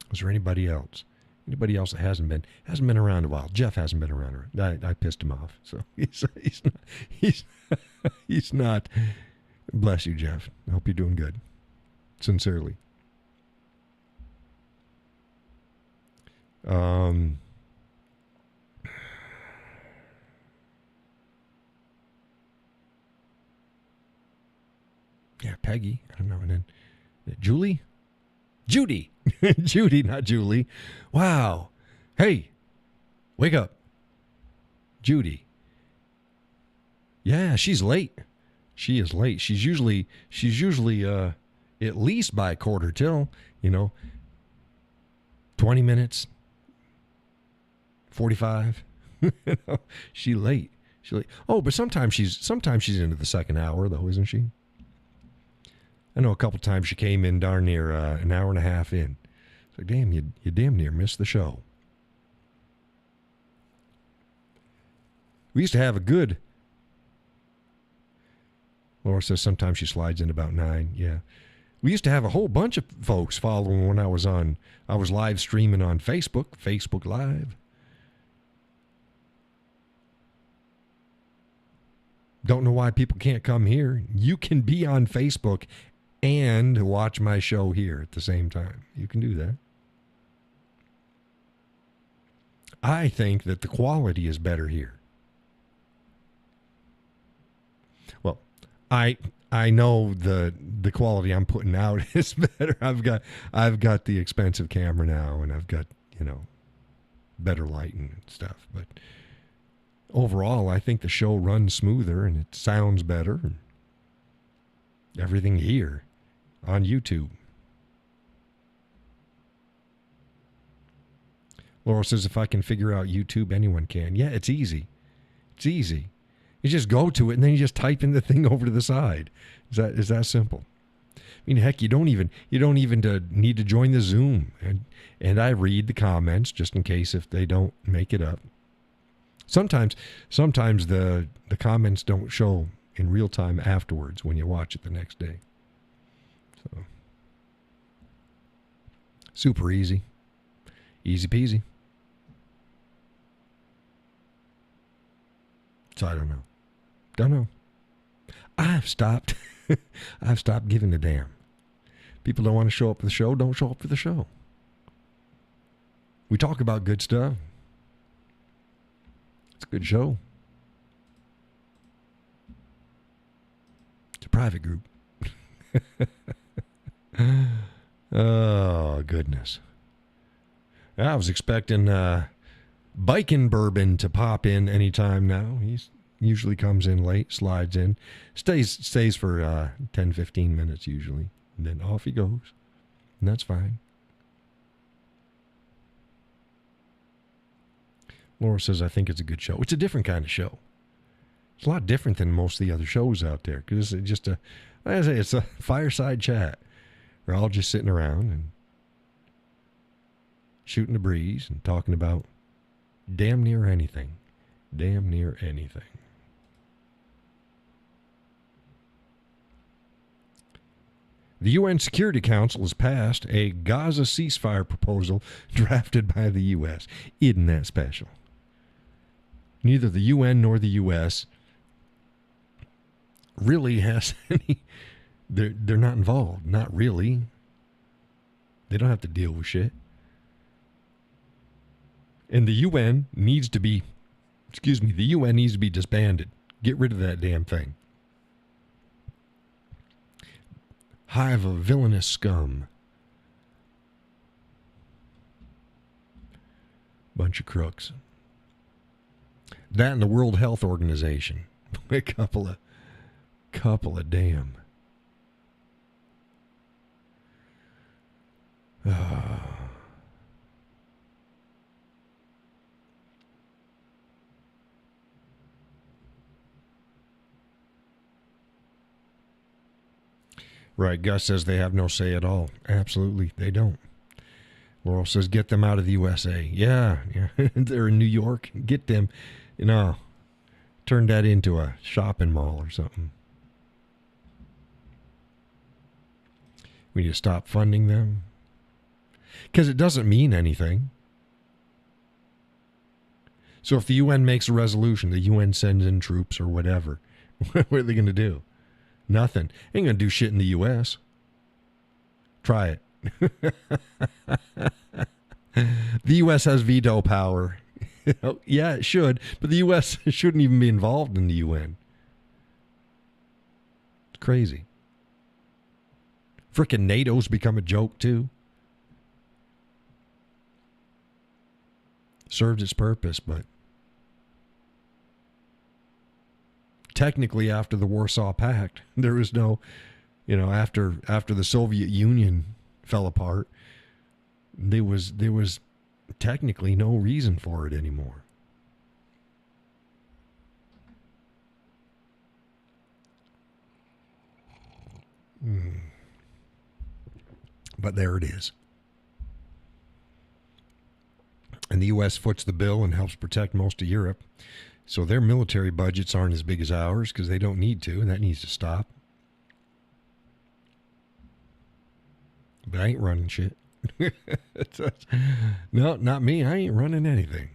Is there anybody else? Anybody else that hasn't been around a while? Jeff hasn't been around. I pissed him off, so he's not. Bless you, Jeff. I hope you're doing good. Sincerely. Yeah, Peggy. I don't know. And then Judy, Judy, not Julie. Wow. Hey, wake up, Judy. Yeah, she's late. She is late. She's usually at least by 1:45, 20 minutes, 45. She's late. Oh, but sometimes she's into the second hour though, isn't she? I know a couple times she came in darn near an hour and a half in. It's like, damn, you damn near missed the show. We used to have a good... Laura says sometimes she slides in about 9. Yeah. We used to have a whole bunch of folks following when I was live streaming on Facebook Live. Don't know why people can't come here. You can be on Facebook and watch my show here at the same time. You can do that. I think that the quality is better here. Well, I know the quality I'm putting out is better. I've got the expensive camera now, and I've got, better lighting and stuff. But overall, I think the show runs smoother and it sounds better. And everything here on YouTube. Laura says, if I can figure out YouTube, anyone can. Yeah, it's easy. It's easy. You just go to it and then you just type in the thing over to the side. Is that simple? I mean, heck, you don't even need to join the Zoom. And I read the comments just in case if they don't make it up. Sometimes the comments don't show in real time afterwards when you watch it the next day. So super easy. Easy peasy. So I don't know. I've stopped giving a damn. People don't want to show up for the show, don't show up for the show. We talk about good stuff. It's a good show. It's a private group. Oh, goodness. I was expecting Bikin' Bourbon to pop in anytime now. He usually comes in late, slides in, stays for 10, 15 minutes usually, and then off he goes. And that's fine. Laura says, I think it's a good show. It's a different kind of show. It's a lot different than most of the other shows out there, because it's just it's a fireside chat. We're all just sitting around and shooting the breeze and talking about damn near anything. Damn near anything. The UN Security Council has passed a Gaza ceasefire proposal drafted by the U.S. Isn't that special? Neither the UN nor the U.S. really has any... They're not involved. Not really. They don't have to deal with shit. And the UN needs to be, the UN needs to be disbanded. Get rid of that damn thing. Hive of villainous scum. Bunch of crooks. That and the World Health Organization. A couple of damn. Right, Gus says they have no say at all. Absolutely, they don't. Laurel says, get them out of the USA. Yeah. They're in New York. Get them, turn that into a shopping mall or something. We need to stop funding them. Because it doesn't mean anything. So if the UN makes a resolution, the UN sends in troops or whatever, what are they going to do? Nothing. Ain't going to do shit in the U.S. Try it. The U.S. has veto power. Yeah, it should. But the U.S. shouldn't even be involved in the UN. It's crazy. Frickin' NATO's become a joke, too. Served its purpose, but technically after the Warsaw Pact, there was no, after the Soviet Union fell apart, there was technically no reason for it anymore. But there it is. And the U.S. foots the bill and helps protect most of Europe. So their military budgets aren't as big as ours because they don't need to, and that needs to stop. But I ain't running shit. No, not me. I ain't running anything.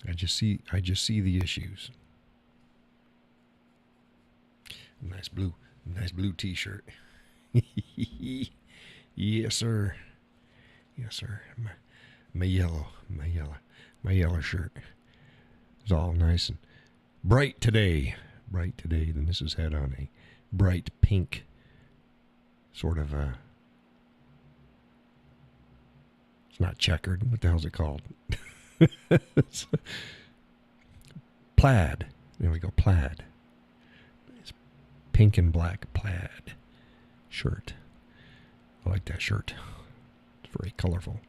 I just see the issues. Nice blue t-shirt. Yes, sir. Yes, sir. My yellow shirt. It's all nice and bright today. Bright today. The missus had on a bright pink sort of it's not checkered. What the hell's it called? It's plaid. There we go. Plaid. It's pink and black plaid shirt. I like that shirt. It's very colorful.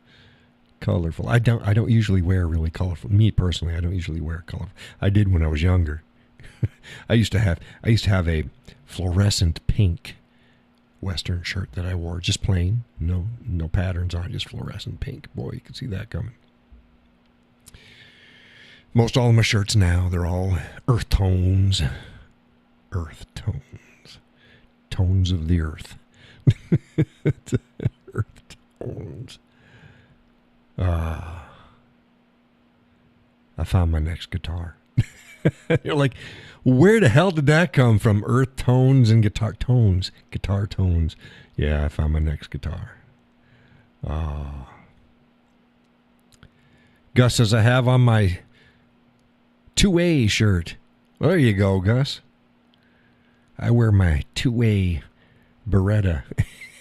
I don't usually wear really colorful. Me personally, I don't usually wear colorful. I did when I was younger. I used to have a fluorescent pink Western shirt that I wore, just plain, no patterns on it, just fluorescent pink. Boy, you can see that coming. Most all of my shirts now, they're all earth tones. Earth tones. Tones of the earth. Earth tones. I found my next guitar. You're like, where the hell did that come from? Earth tones and guitar tones. Guitar tones. Yeah, I found my next guitar. Gus says, I have on my 2A shirt. Well, there you go, Gus. I wear my 2A Beretta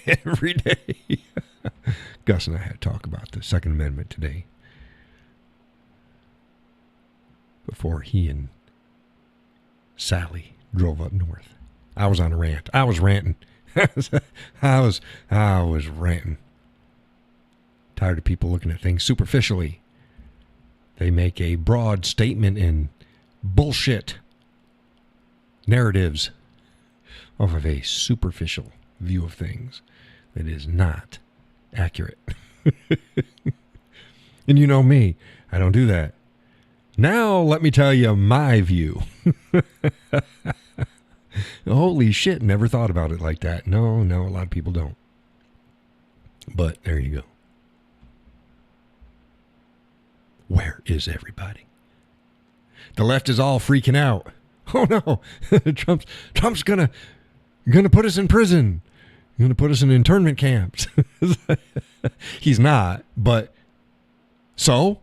every day. Gus and I had to talk about the Second Amendment today. Before he and Sally drove up north. I was on a rant. I was ranting. I was ranting. Tired of people looking at things superficially. They make a broad statement in bullshit narratives off of a superficial view of things that is not accurate. And you know me, I don't do that. Now let me tell you my view. Holy shit, never thought about it like that. No, a lot of people don't. But there you go. Where is everybody? The left is all freaking out. Oh no, Trump's gonna put us in prison. Gonna put us in internment camps. He's not, but so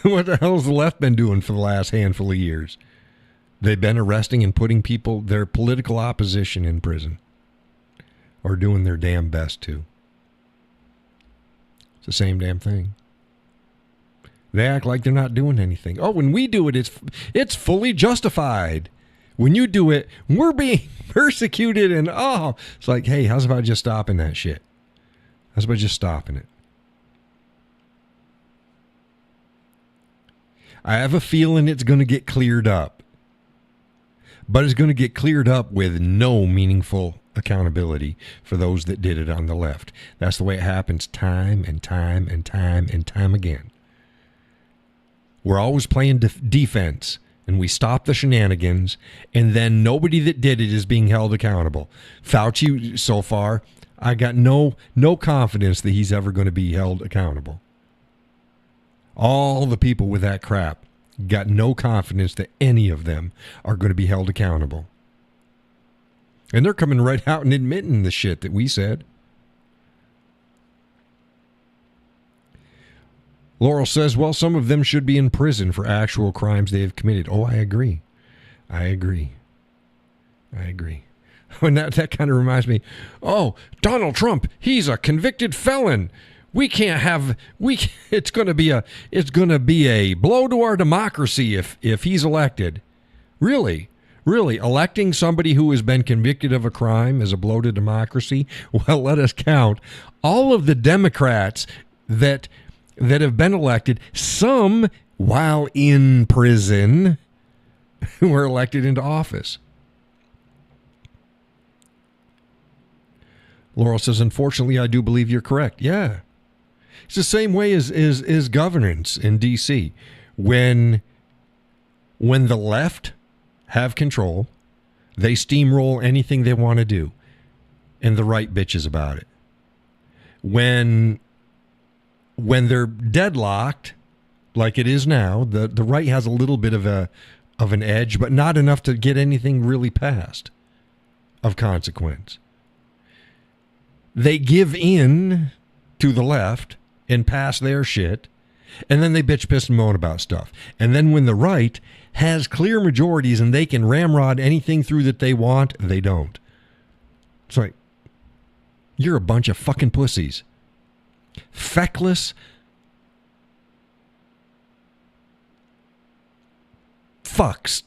what the hell has the left been doing for the last handful of years? They've been arresting and putting people, their political opposition, in prison. Or doing their damn best to. It's the same damn thing. They act like they're not doing anything. Oh, when we do it, it's fully justified. When you do it, we're being persecuted and it's like, hey, how's about just stopping that shit? How's about just stopping it? I have a feeling it's going to get cleared up. But it's going to get cleared up with no meaningful accountability for those that did it on the left. That's the way it happens time and time and time and time again. We're always playing defense, and we stop the shenanigans, and then nobody that did it is being held accountable. Fauci, so far, I got no confidence that he's ever going to be held accountable. All the people with that crap got no confidence that any of them are going to be held accountable. And they're coming right out and admitting the shit that we said. Laurel says, well, some of them should be in prison for actual crimes they have committed. Oh, I agree. And that kind of reminds me, Donald Trump, he's a convicted felon. It's going to be a blow to our democracy if he's elected. Really, electing somebody who has been convicted of a crime is a blow to democracy? Well, let us count all of the Democrats that have been elected, some while in prison, were elected into office. Laurel says, unfortunately, I do believe you're correct. Yeah. It's the same way as governance in D.C. When the left have control, they steamroll anything they want to do, and the right bitches about it. When they're deadlocked, like it is now, the right has a little bit of an edge, but not enough to get anything really passed of consequence. They give in to the left and pass their shit, and then they bitch, piss, and moan about stuff. And then when the right has clear majorities and they can ramrod anything through that they want, they don't. It's like, you're a bunch of fucking pussies. Feckless fucks.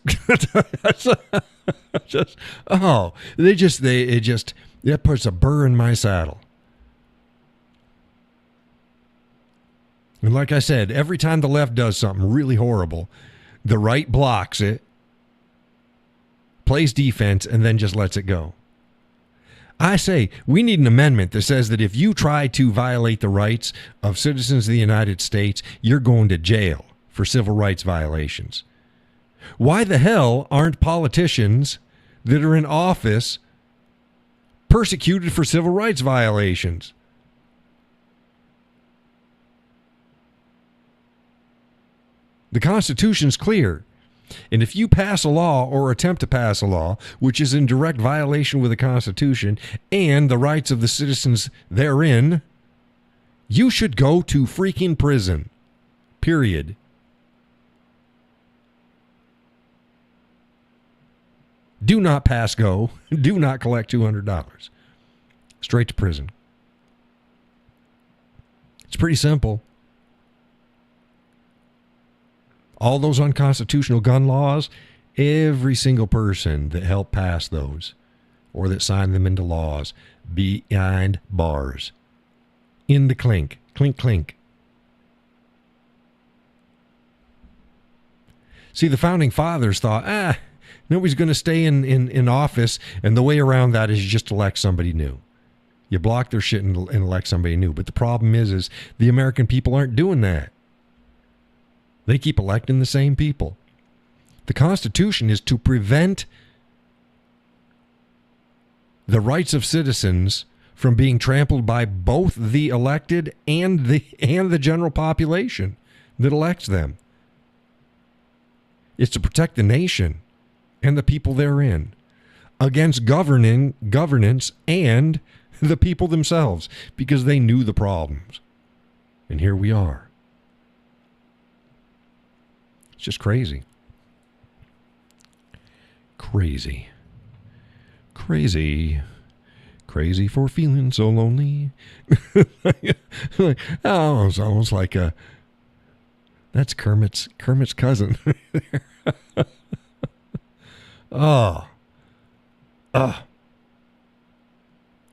That puts a burr in my saddle. And like I said, every time the left does something really horrible, the right blocks it, plays defense, and then just lets it go. I say we need an amendment that says that if you try to violate the rights of citizens of the United States, you're going to jail for civil rights violations. Why the hell aren't politicians that are in office persecuted for civil rights violations? The Constitution's clear. And if you pass a law or attempt to pass a law which is in direct violation with the Constitution and the rights of the citizens therein, you should go to freaking prison. Period. Do not pass go. Do not collect $200. Straight to prison. It's pretty simple. All those unconstitutional gun laws, every single person that helped pass those or that signed them into laws, behind bars. In the clink. Clink, clink. See, the founding fathers thought, nobody's going to stay in office, and the way around that is you just elect somebody new. You block their shit and elect somebody new. But the problem is the American people aren't doing that. They keep electing the same people. The Constitution is to prevent the rights of citizens from being trampled by both the elected and the general population that elects them. It's to protect the nation and the people therein against governance and the people themselves, because they knew the problems. And here we are. It's just crazy. Crazy. Crazy. Crazy for feeling so lonely. Oh, it's almost like that's Kermit's cousin.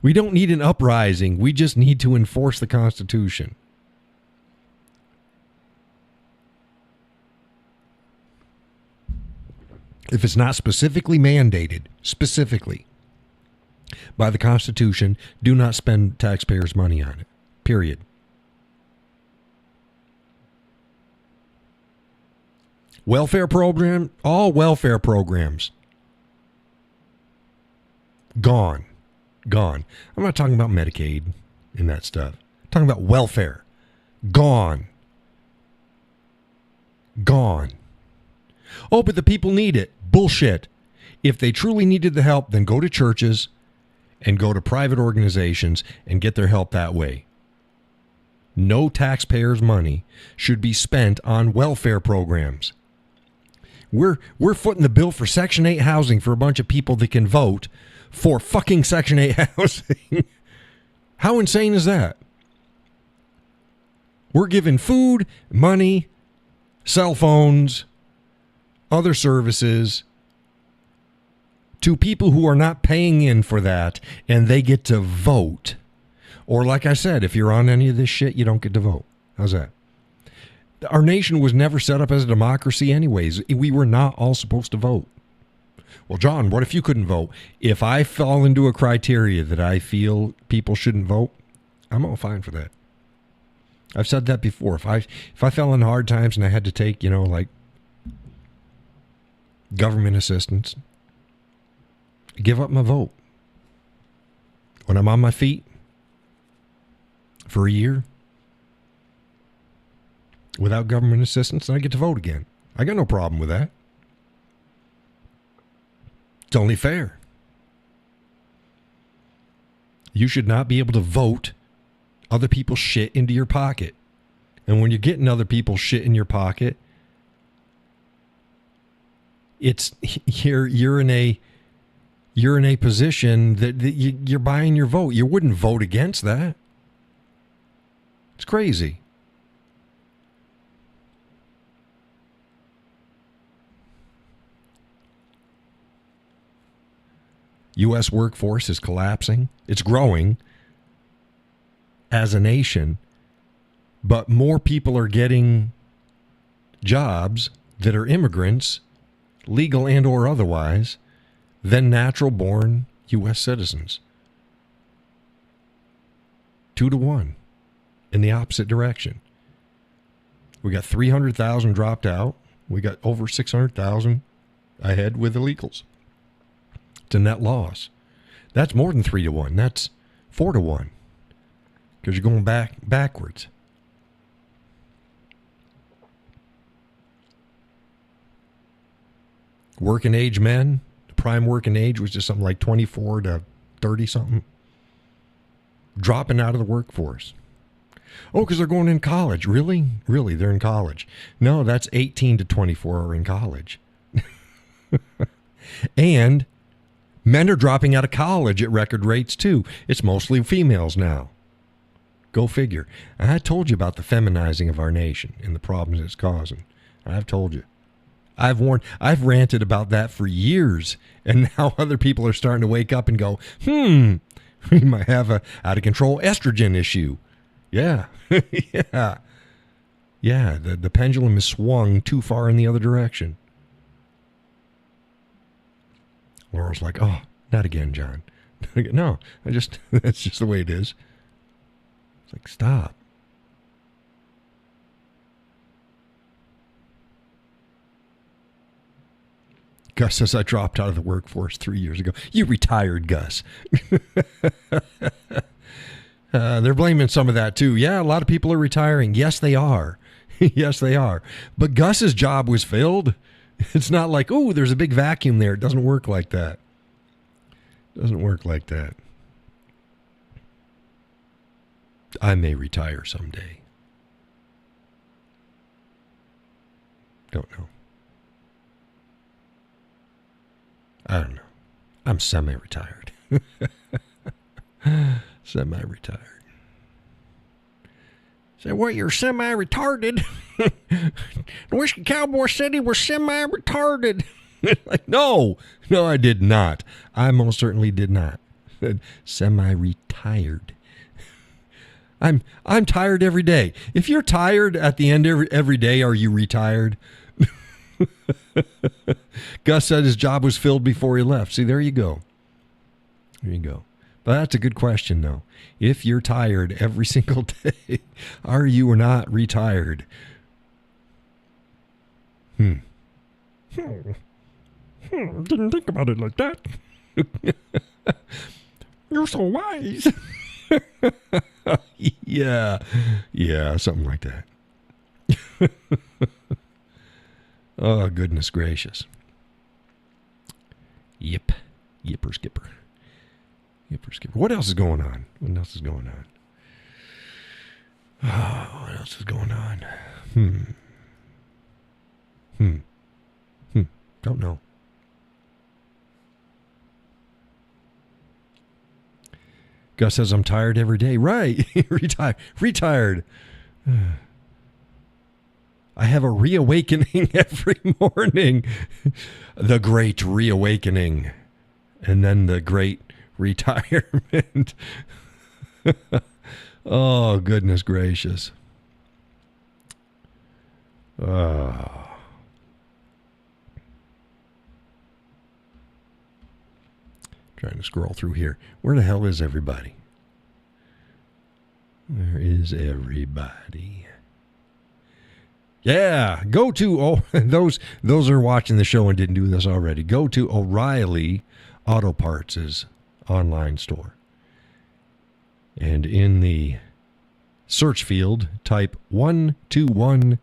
We don't need an uprising. We just need to enforce the Constitution. If it's not specifically mandated, by the Constitution, do not spend taxpayers' money on it. Period. Welfare program, all welfare programs. Gone. I'm not talking about Medicaid and that stuff. I'm talking about welfare. Gone. Oh, but the people need it. Bullshit. If they truly needed the help, then go to churches and go to private organizations and get their help that way. No taxpayers' money should be spent on welfare programs. We're footing the bill for Section 8 housing for a bunch of people that can vote for fucking Section 8 housing. How insane is that? We're giving food, money, cell phones, other services to people who are not paying in for that, and they get to vote. Or like I said, if you're on any of this shit, you don't get to vote. How's that? Our nation was never set up as a democracy anyways. We were not all supposed to vote. Well, John, what if you couldn't vote? If I fall into a criteria that I feel people shouldn't vote, I'm all fine for that. I've said that before. If I fell in hard times and I had to take, like government assistance, give up my vote. When I'm on my feet for a year without government assistance, I get to vote again. I got no problem with that. It's only fair. You should not be able to vote other people's shit into your pocket. And when you're getting other people's shit in your pocket, it's you're in a position that you're buying your vote. You wouldn't vote against that. It's crazy. U.S. workforce is collapsing. It's growing as a nation, but more people are getting jobs that are immigrants, legal and or otherwise, than natural-born U.S. citizens. 2-1 in the opposite direction. We got 300,000 dropped out. We got over 600,000 ahead with illegals. It's a net loss. That's more than 3-1. That's 4-1 because you're going backwards. Working age men, the prime working age was just something like 24 to 30 something. Dropping out of the workforce. Oh, because they're going in college. Really? Really, they're in college. No, that's 18 to 24 are in college. And men are dropping out of college at record rates, too. It's mostly females now. Go figure. I told you about the feminizing of our nation and the problems it's causing. I've told you. I've ranted about that for years, and now other people are starting to wake up and go, we might have a out-of-control estrogen issue. Yeah. Yeah. Yeah, the pendulum is swung too far in the other direction. Laura's like, oh, not again, John. No, that's just the way it is. It's like, stop. Gus says, I dropped out of the workforce 3 years ago. You retired, Gus. They're blaming some of that, too. Yeah, a lot of people are retiring. Yes, they are. Yes, they are. But Gus's job was filled. It's not like, oh, there's a big vacuum there. It doesn't work like that. It doesn't work like that. I may retire someday. Don't know. I don't know. I'm semi-retired. Semi-retired. Say, well, you're semi-retarded. The Whiskey Cowboy said he was semi-retarded. Like, no, I did not. I most certainly did not. Semi-retired. I'm tired every day. If you're tired at the end every day, are you retired? Gus said his job was filled before he left. See, there you go. There you go. But that's a good question, though. If you're tired every single day, are you or not retired? Didn't think about it like that. You're so wise. Yeah, something like that. Oh, goodness gracious. Yip. Yipper skipper. Yipper skipper. What else is going on? What else is going on? Oh, what else is going on? Don't know. Gus says, I'm tired every day. Right. Retired. I have a reawakening every morning. The great reawakening. And then the great retirement. Oh, goodness gracious. Trying to scroll through here. Where the hell is everybody? Where is everybody? Yeah, go to those are watching the show and didn't do this already. Go to O'Reilly Auto Parts' online store. And in the search field, type 121G.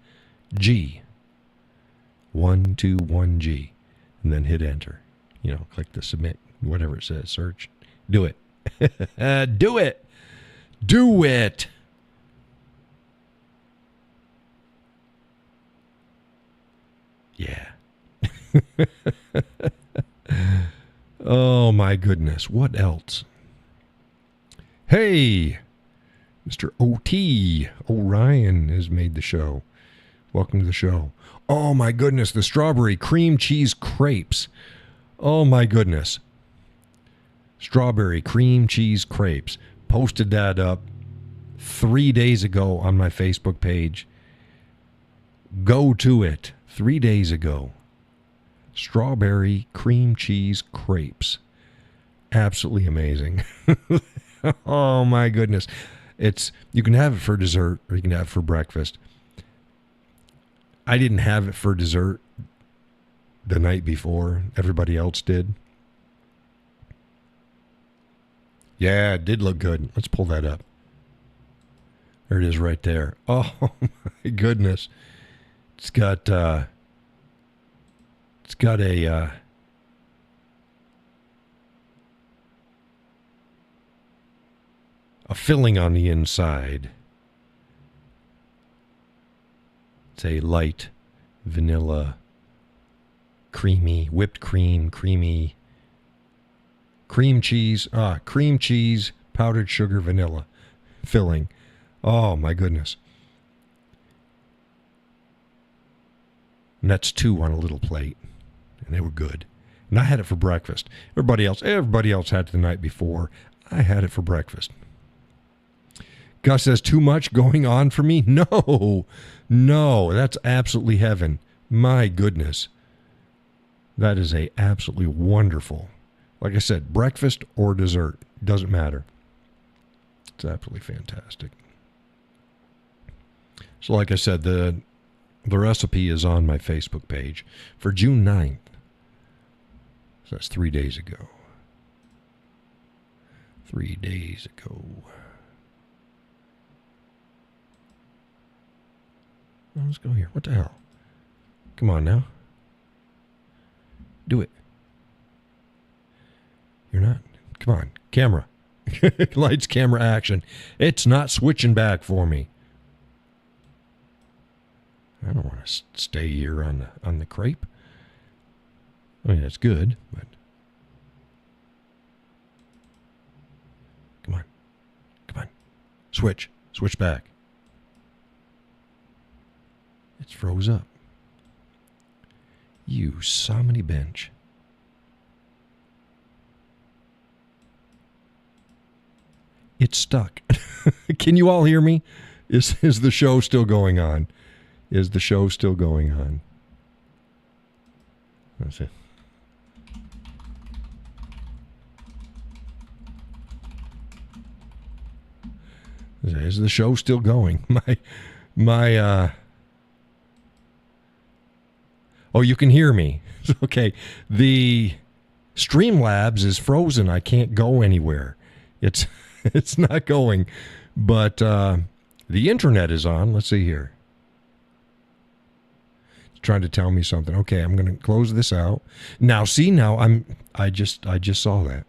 121G. And then hit enter. Click the submit, whatever it says, search. Do it. Do it. Do it. Yeah. Oh, my goodness. What else? Hey, Mr. O.T. O'Ryan has made the show. Welcome to the show. Oh, my goodness. The strawberry cream cheese crepes. Oh, my goodness. Strawberry cream cheese crepes. Posted that up 3 days ago on my Facebook page. Go to it. 3 days ago. Strawberry cream cheese crepes. Absolutely amazing. Oh my goodness. You can have it for dessert or you can have it for breakfast. I didn't have it for dessert the night before. Everybody else did. Yeah, it did look good. Let's pull that up. There it is right there. Oh my goodness. It's got a filling on the inside. It's a light vanilla, creamy, whipped cream, creamy, cream cheese, powdered sugar, vanilla filling. Oh my goodness. And that's 2 on a little plate. And they were good. And I had it for breakfast. Everybody else had it the night before. I had it for breakfast. Gus says, too much going on for me? No, that's absolutely heaven. My goodness. That is a absolutely wonderful, like I said, breakfast or dessert. Doesn't matter. It's absolutely fantastic. So like I said, the recipe is on my Facebook page for June 9th. So that's 3 days ago. 3 days ago. Well, let's go here. What the hell? Come on now. Do it. You're not? Come on. Camera. Lights, camera, action. It's not switching back for me. I don't want to stay here on the crepe. I mean, it's good, but come on. Switch back. It's froze up. You somebody bench. It's stuck. Can you all hear me? Is the show still going on? Is the show still going on? That's it. Is the show still going? Oh, you can hear me. Okay. The Streamlabs is frozen. I can't go anywhere. It's not going. But the internet is on. Let's see here. It's trying to tell me something. Okay, I'm going to close this out. Now, see, I just saw that.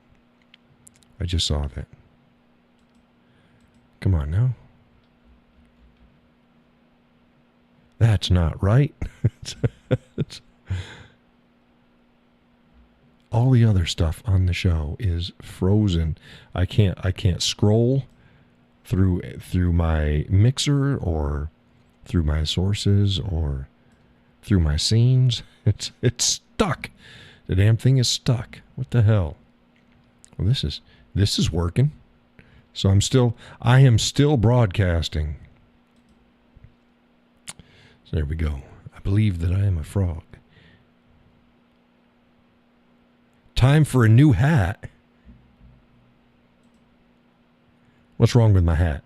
I just saw that. Come on now. That's not right. All the other stuff on the show is frozen. I can't scroll through my mixer or through my sources or through my scenes. It's stuck. The damn thing is stuck. What the hell? Well, this is working. So I am still broadcasting. So there we go. I believe that I am a frog. Time for a new hat. What's wrong with my hat?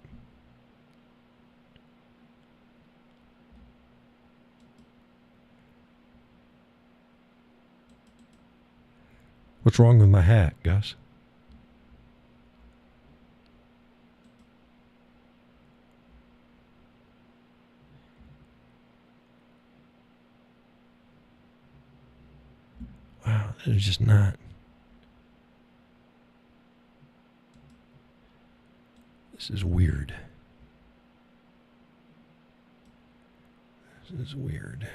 What's wrong with my hat, Gus? Wow, it's just not. This is weird. This is weird.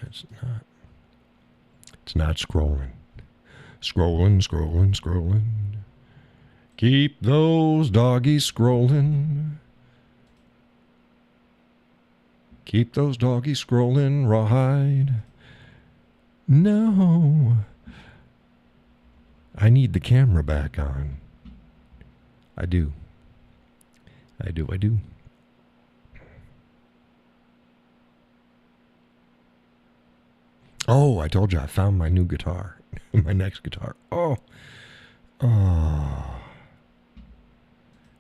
It's not. It's not scrolling. Scrolling. Keep those doggies scrolling. Keep those doggies scrolling, rawhide. No. I need the camera back on. I do. Oh, I told you I found my new guitar. My next guitar. Oh.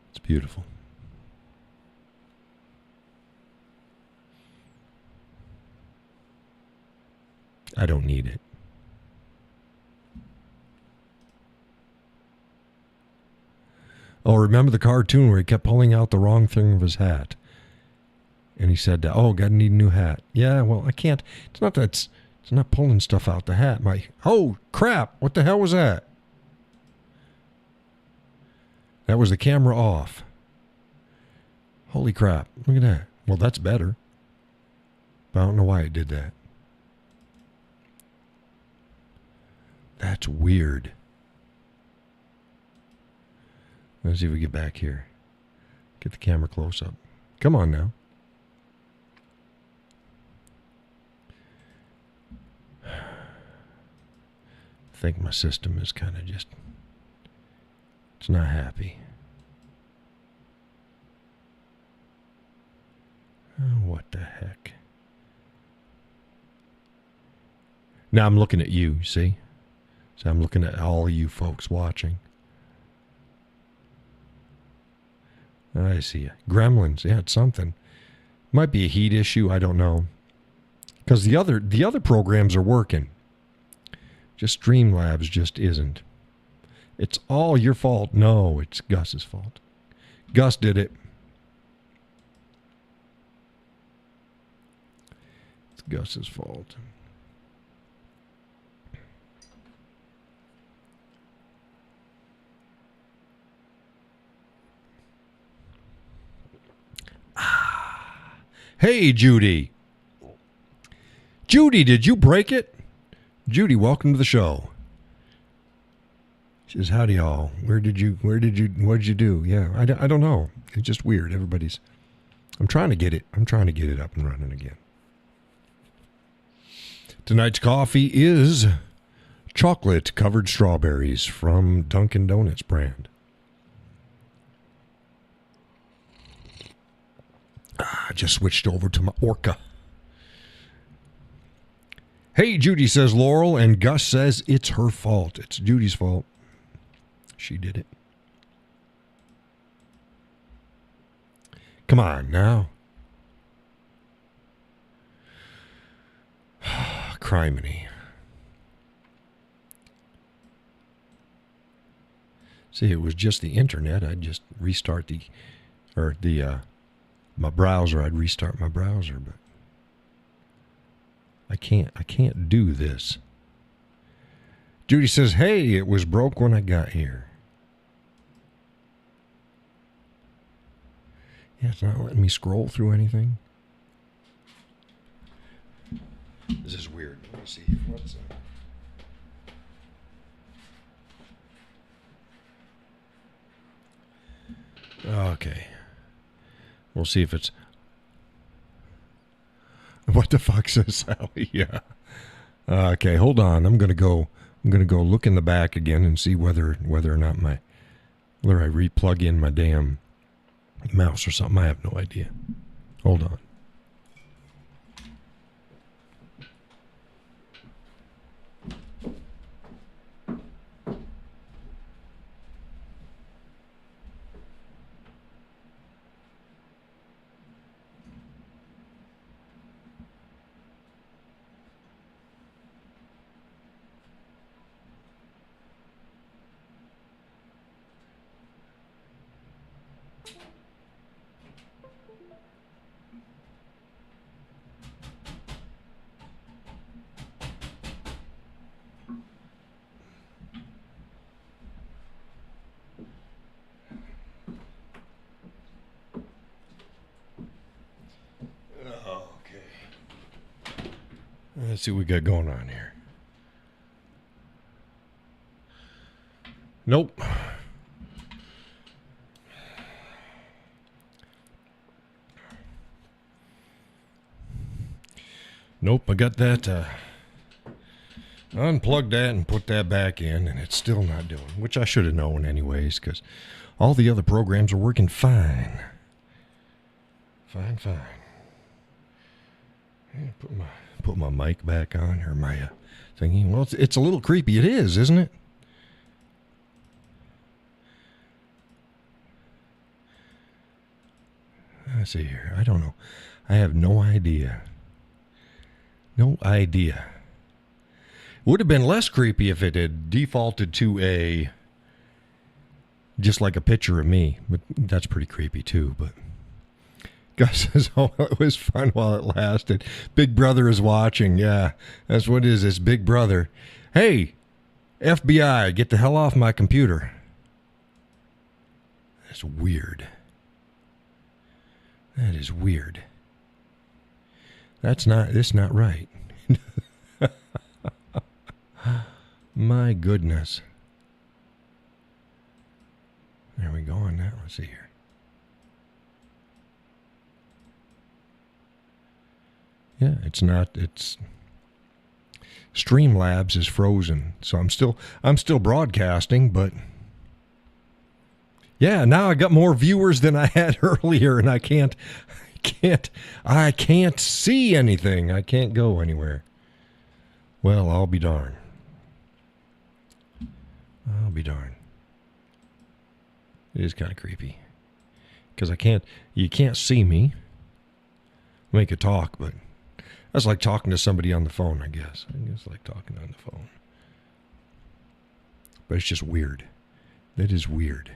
It's beautiful. I don't need it. Oh, remember the cartoon where he kept pulling out the wrong thing of his hat? And he said, oh, gotta need a new hat. Yeah, well, I can't. It's not that it's not pulling stuff out the hat. Oh, crap. What the hell was that? That was the camera off. Holy crap. Look at that. Well, that's better. But I don't know why it did that. That's weird. Let's see if we get back here. Get the camera close up. Come on now. I think my system is kind of just... It's not happy. Oh, what the heck. Now I'm looking at you, see? So I'm looking at all of you folks watching. I see you. Gremlins, yeah, it's something. Might be a heat issue, I don't know. Because the other programs are working. Just Streamlabs just isn't. It's all your fault. No, it's Gus's fault. Gus did it. It's Gus's fault. Hey, Judy. Judy, did you break it? Judy, welcome to the show. She says, howdy y'all. What did you do? Yeah, I don't know. It's just weird. I'm trying to get it up and running again. Tonight's coffee is chocolate covered strawberries from Dunkin' Donuts brand. I just switched over to my Orca. Hey, Judy, says Laurel, and Gus says it's her fault. It's Judy's fault. She did it. Come on now. Criminy. See, it was just the internet. I'd just restart my browser. I'd restart my browser, but I can't do this. Judy says, hey, it was broke when I got here. Yeah, it's not letting me scroll through anything. This is weird. Let me see. What's okay. We'll see if it's... What the fuck, says Sally? Yeah. Okay, hold on. I'm gonna go look in the back again and see whether or not whether I replug in my damn mouse or something. I have no idea. Hold on. Let's see what we got going on here. Nope. Nope, I got that. Unplugged that and put that back in, and it's still not doing, which I should have known anyways, because all the other programs are working fine. Fine. Put my mic back on, or my thingy. Well, it's a little creepy. It is, isn't it? Let's see here. I don't know. I have no idea. No idea. Would have been less creepy if it had defaulted to just like a picture of me. But that's pretty creepy too. But Gus says, oh, it was fun while it lasted. Big Brother is watching. Yeah, that's what it is. It's Big Brother. Hey, FBI, get the hell off my computer. That's weird. That is weird. It's not right. My goodness. There we go on that. Let's see here. Yeah, it's Streamlabs is frozen. So I'm still broadcasting, but yeah, now I got more viewers than I had earlier, and I can't see anything. I can't go anywhere. Well, I'll be darned. It is kind of creepy. Because you can't see me. Make a talk, but that's like talking to somebody on the phone, I guess. Like talking on the phone. But it's just weird. That is weird.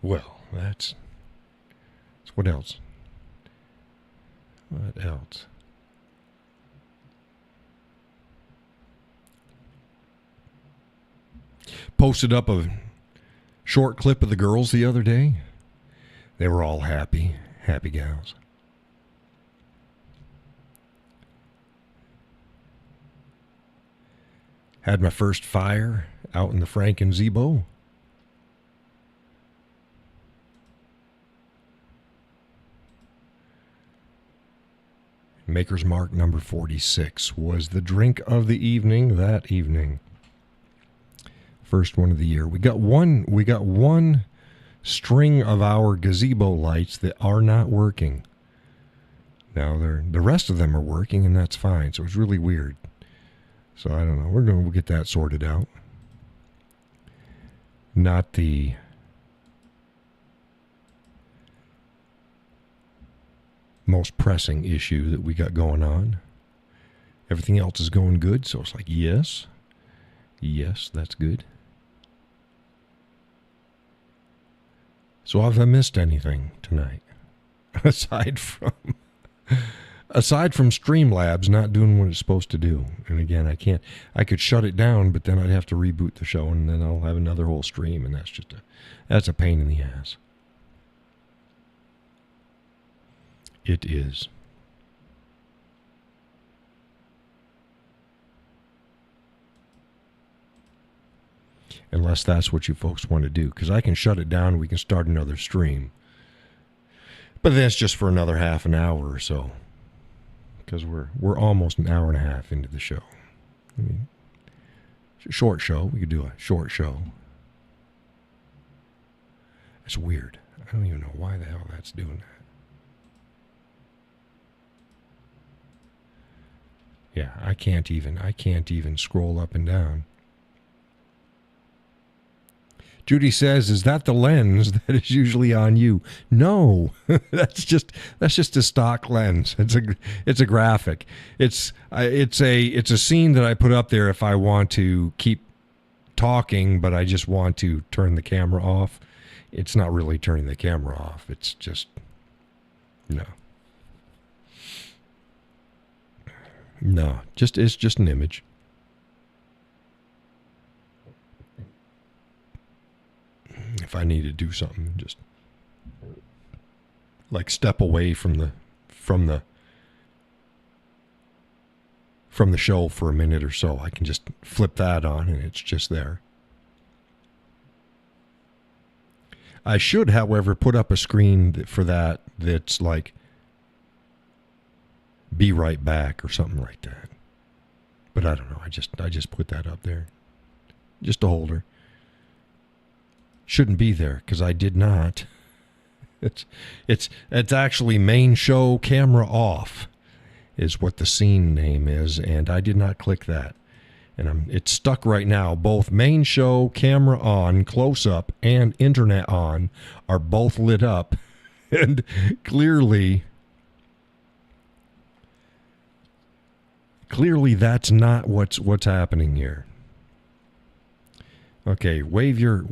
Well, that's what else? What else? Posted up a short clip of the girls the other day. They were all happy gals. Had my first fire out in the Franken Zebo. Maker's Mark number 46 was the drink of the evening that evening. First one of the year. We got one string of our gazebo lights that are not working. Now the rest of them are working, and that's fine. So it's really weird. So I don't know. We'll get that sorted out. Not the most pressing issue that we got going on. Everything else is going good, so it's like, yes, that's good. So have I missed anything tonight? Aside from Streamlabs not doing what it's supposed to do. And again, I could shut it down, but then I'd have to reboot the show, and then I'll have another whole stream, and that's a pain in the ass. It is. Unless that's what you folks want to do. Because I can shut it down and we can start another stream. But that's just for another half an hour or so. Because we're almost an hour and a half into the show. I mean, short show. We could do a short show. It's weird. I don't even know why the hell that's doing that. Yeah, I can't even scroll up and down. Judy says, "Is that the lens that is usually on you?" No, that's just a stock lens. It's a graphic. It's a scene that I put up there if I want to keep talking, but I just want to turn the camera off. It's not really turning the camera off. It's just no. It's just an image. If I need to do something, just like step away from the from the show for a minute or so. I can just flip that on and it's just there. I should, however, put up a screen for that's like be right back or something like that. But I don't know. I just put that up there. Just a holder. Shouldn't be there because I did not. It's actually main show camera off is what the scene name is, and I did not click that. And it's stuck right now. Both main show camera on, close up, and internet on are both lit up, and clearly that's not what's happening here. Okay, wave your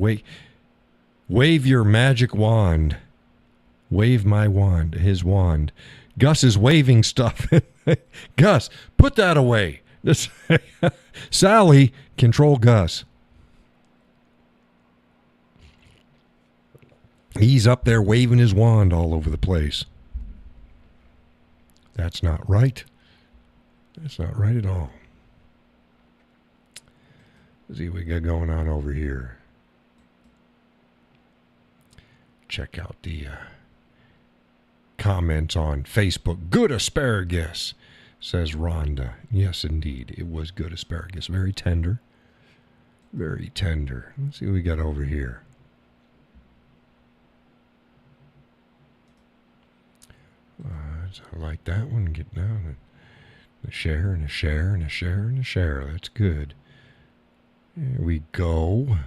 magic wand. Wave my wand, his wand. Gus is waving stuff. Gus, put that away. Sally, control Gus. He's up there waving his wand all over the place. That's not right. That's not right at all. Let's see what we got going on over here. Check out the comments on Facebook. Good asparagus, says Rhonda. Yes, indeed. It was good asparagus. Very tender. Very tender. Let's see what we got over here. I like that one. Get down. A share and a share and a share and a share. That's good. There we go.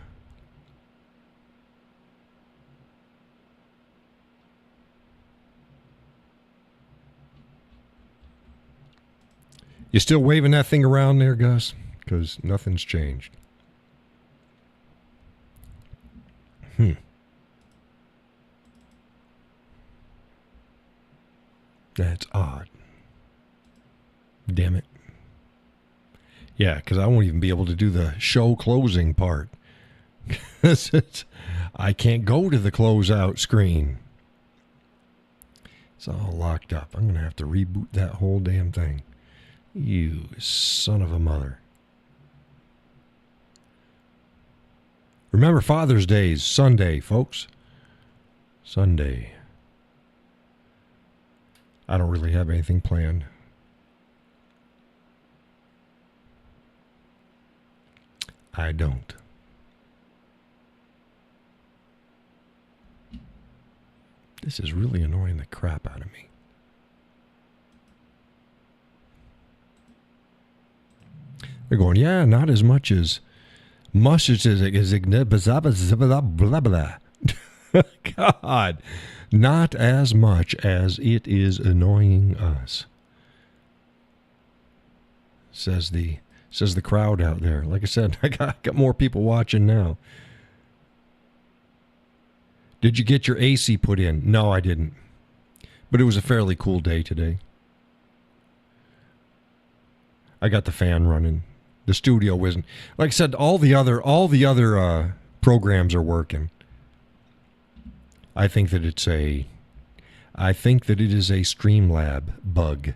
You still waving that thing around there, Gus? Because nothing's changed. That's odd. Damn it. Yeah, because I won't even be able to do the show closing part. I can't go to the closeout screen. It's all locked up. I'm going to have to reboot that whole damn thing. You son of a mother. Remember Father's Day is Sunday, folks. Sunday. I don't really have anything planned. I don't. This is really annoying the crap out of me. They're going, yeah, not as much as blah, blah. God, not as much as it is annoying us. Says the crowd out there. Like I said, I got more people watching now. Did you get your AC put in? No, I didn't. But it was a fairly cool day today. I got the fan running. The studio wasn't. Like I said, all the other programs are working. I think that it is a Streamlab bug.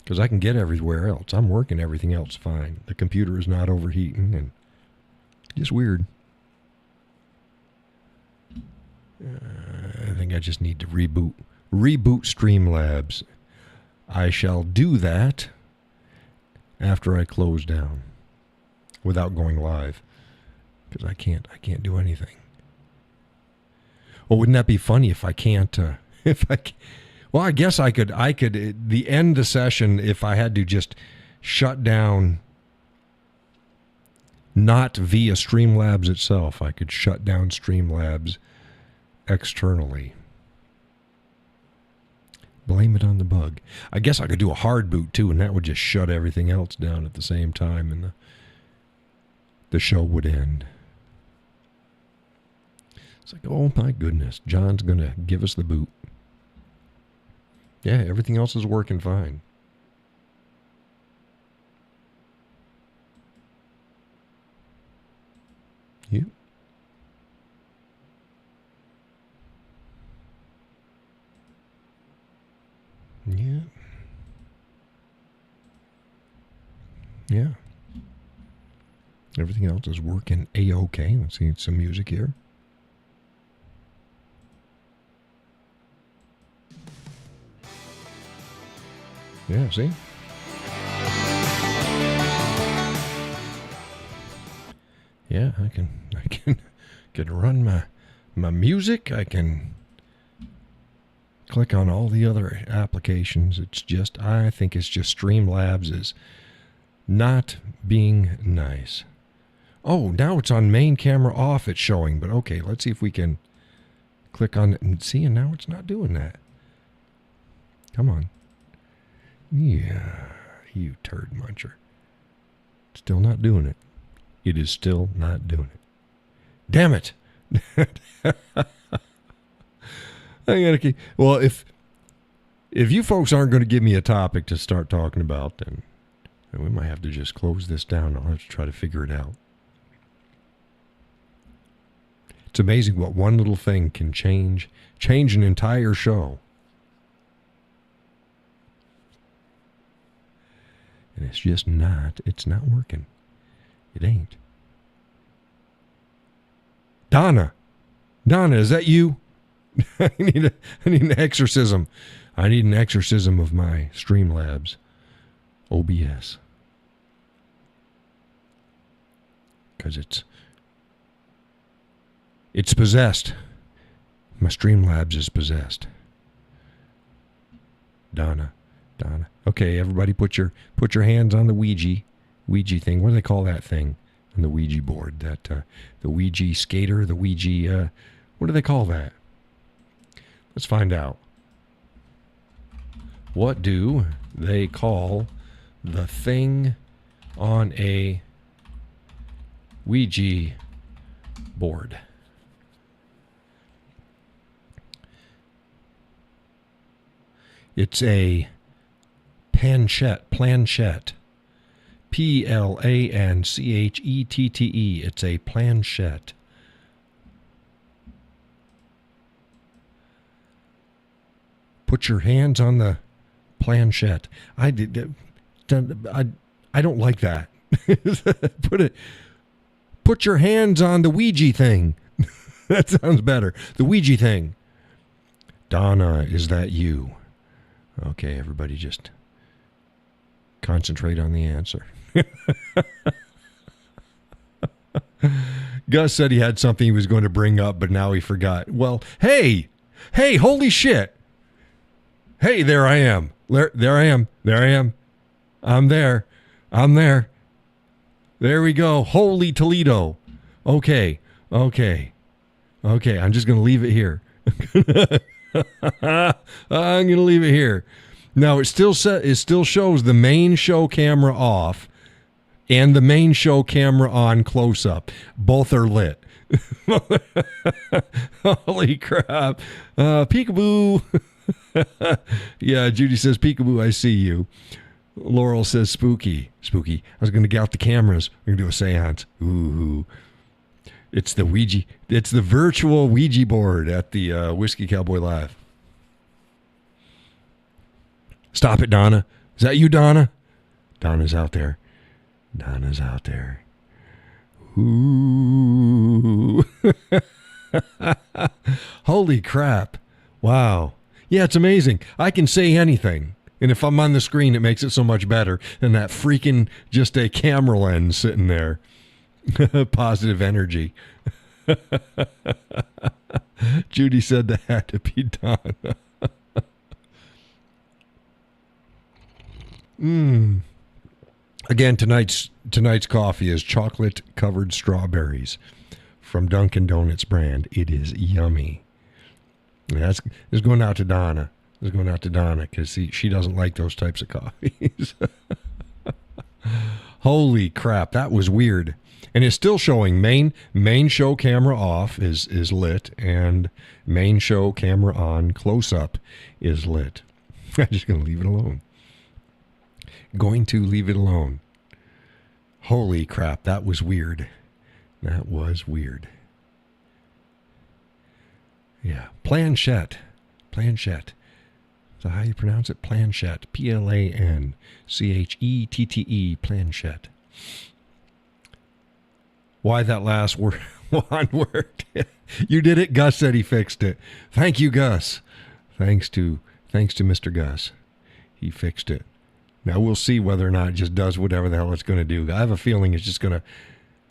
Because I can get everywhere else. I'm working everything else fine. The computer is not overheating and just weird. I think I just need to reboot Streamlabs. I shall do that after I close down without going live because I can't do anything. Well, wouldn't that be funny if I can't well, I guess I could the end the session if I had to just shut down not via Streamlabs itself. I could shut down Streamlabs externally. Blame it on the bug. I guess I could do a hard boot too, and that would just shut everything else down at the same time, and the show would end. It's like, oh my goodness, John's going to give us the boot. Yeah, everything else is working fine. Yep. Yeah. Everything else is working A-OK. Let's see some music here. Yeah, see? Yeah, I can run my music. I can click on all the other applications. It's just, I think it's just Streamlabs is not being nice. Oh, now it's on main camera off, it's showing. But okay, let's see if we can click on it and see. And now it's not doing that. Come on. Yeah, you turd muncher. Still not doing it. It is still not doing it. Damn it. I gotta keep. Well, if you folks aren't going to give me a topic to start talking about, then we might have to just close this down. I'll have to try to figure it out. It's amazing what one little thing can change an entire show. And it's just not. It's not working. It ain't. Donna, is that you? I need an exorcism. I need an exorcism of my Streamlabs OBS. Because it's possessed. My Streamlabs is possessed. Donna. Okay, everybody put your hands on the Ouija thing. What do they call that thing on the Ouija board? That the Ouija skater, the Ouija what do they call that? Let's find out. What do they call the thing on a Ouija board? It's a planchette. Planchette. It's a planchette. Put your hands on the planchette. I don't like that. Put your hands on the Ouija thing. That sounds better. The Ouija thing. Donna, is that you? Okay, everybody just concentrate on the answer. Gus said he had something he was going to bring up, but now he forgot. Well, hey, holy shit. Hey, there I am. There I am. I'm there. There we go. Holy Toledo. Okay. I'm just going to leave it here. I'm going to leave it here. Now, it still shows the main show camera off and the main show camera on close up. Both are lit. Holy crap. Peekaboo. Yeah, Judy says, peekaboo, I see you. Laurel says, spooky. I was going to get out the cameras. We're going to do a seance. Ooh. It's the Ouija. It's the virtual Ouija board at the Whiskey Cowboy Live. Stop it, Donna. Is that you, Donna? Donna's out there. Ooh. Holy crap. Wow. Yeah, it's amazing. I can say anything. And if I'm on the screen, it makes it so much better than that freaking just a camera lens sitting there. Positive energy. Judy said that had to be done. Again, tonight's coffee is chocolate covered strawberries from Dunkin' Donuts brand. It is yummy. It's going out to Donna. It's going out to Donna because she doesn't like those types of coffees. Holy crap, that was weird. And it's still showing main show camera off is lit and main show camera on close up is lit. I'm just going to leave it alone. Holy crap, that was weird. Yeah, planchette. that how you pronounce it? Planchette. Planchette. Planchette. Why that last one worked. You did it. Gus said he fixed it. Thank you, Gus. Thanks to Mr. Gus. He fixed it. Now we'll see whether or not it just does whatever the hell it's going to do. I have a feeling it's just going to,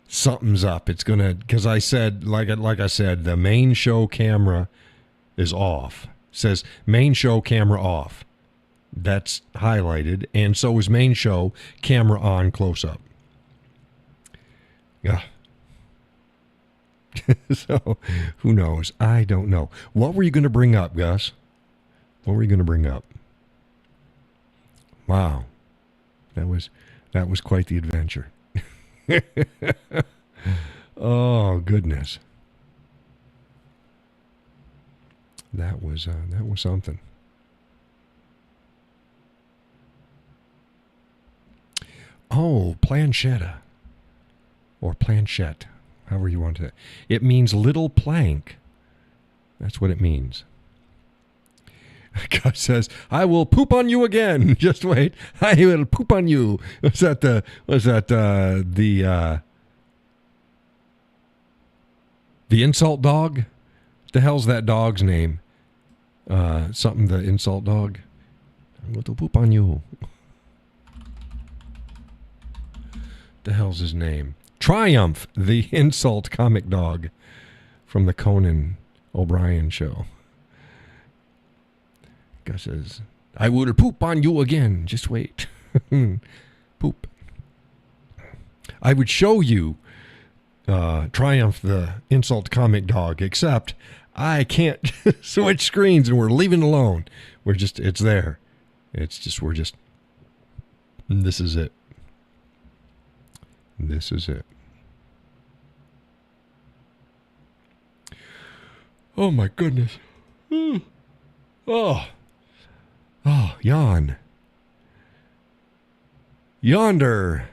something's up. It's going to, because I said, like I said, the main show camera is off. It says main show camera off. That's highlighted. And so is main show camera on close up. Yeah. So, who knows? I don't know. What were you going to bring up, Gus? What were you going to bring up? Wow. That was quite the adventure. Oh, goodness. That was something. Oh, planchetta. Or planchette. However you want to. It means little plank. That's what it means. God says, I will poop on you again. Just wait. I will poop on you. Was that the insult dog? What the hell's that dog's name? Something the insult dog. I will poop on you. The hell's his name? Triumph, the insult comic dog from the Conan O'Brien show. Gus says, I will poop on you again. Just wait. Poop. I would show you Triumph, the insult comic dog, except I can't switch screens and we're leaving it alone. It's there. This is it. This is it. Oh, my goodness. Oh, yawn. Yonder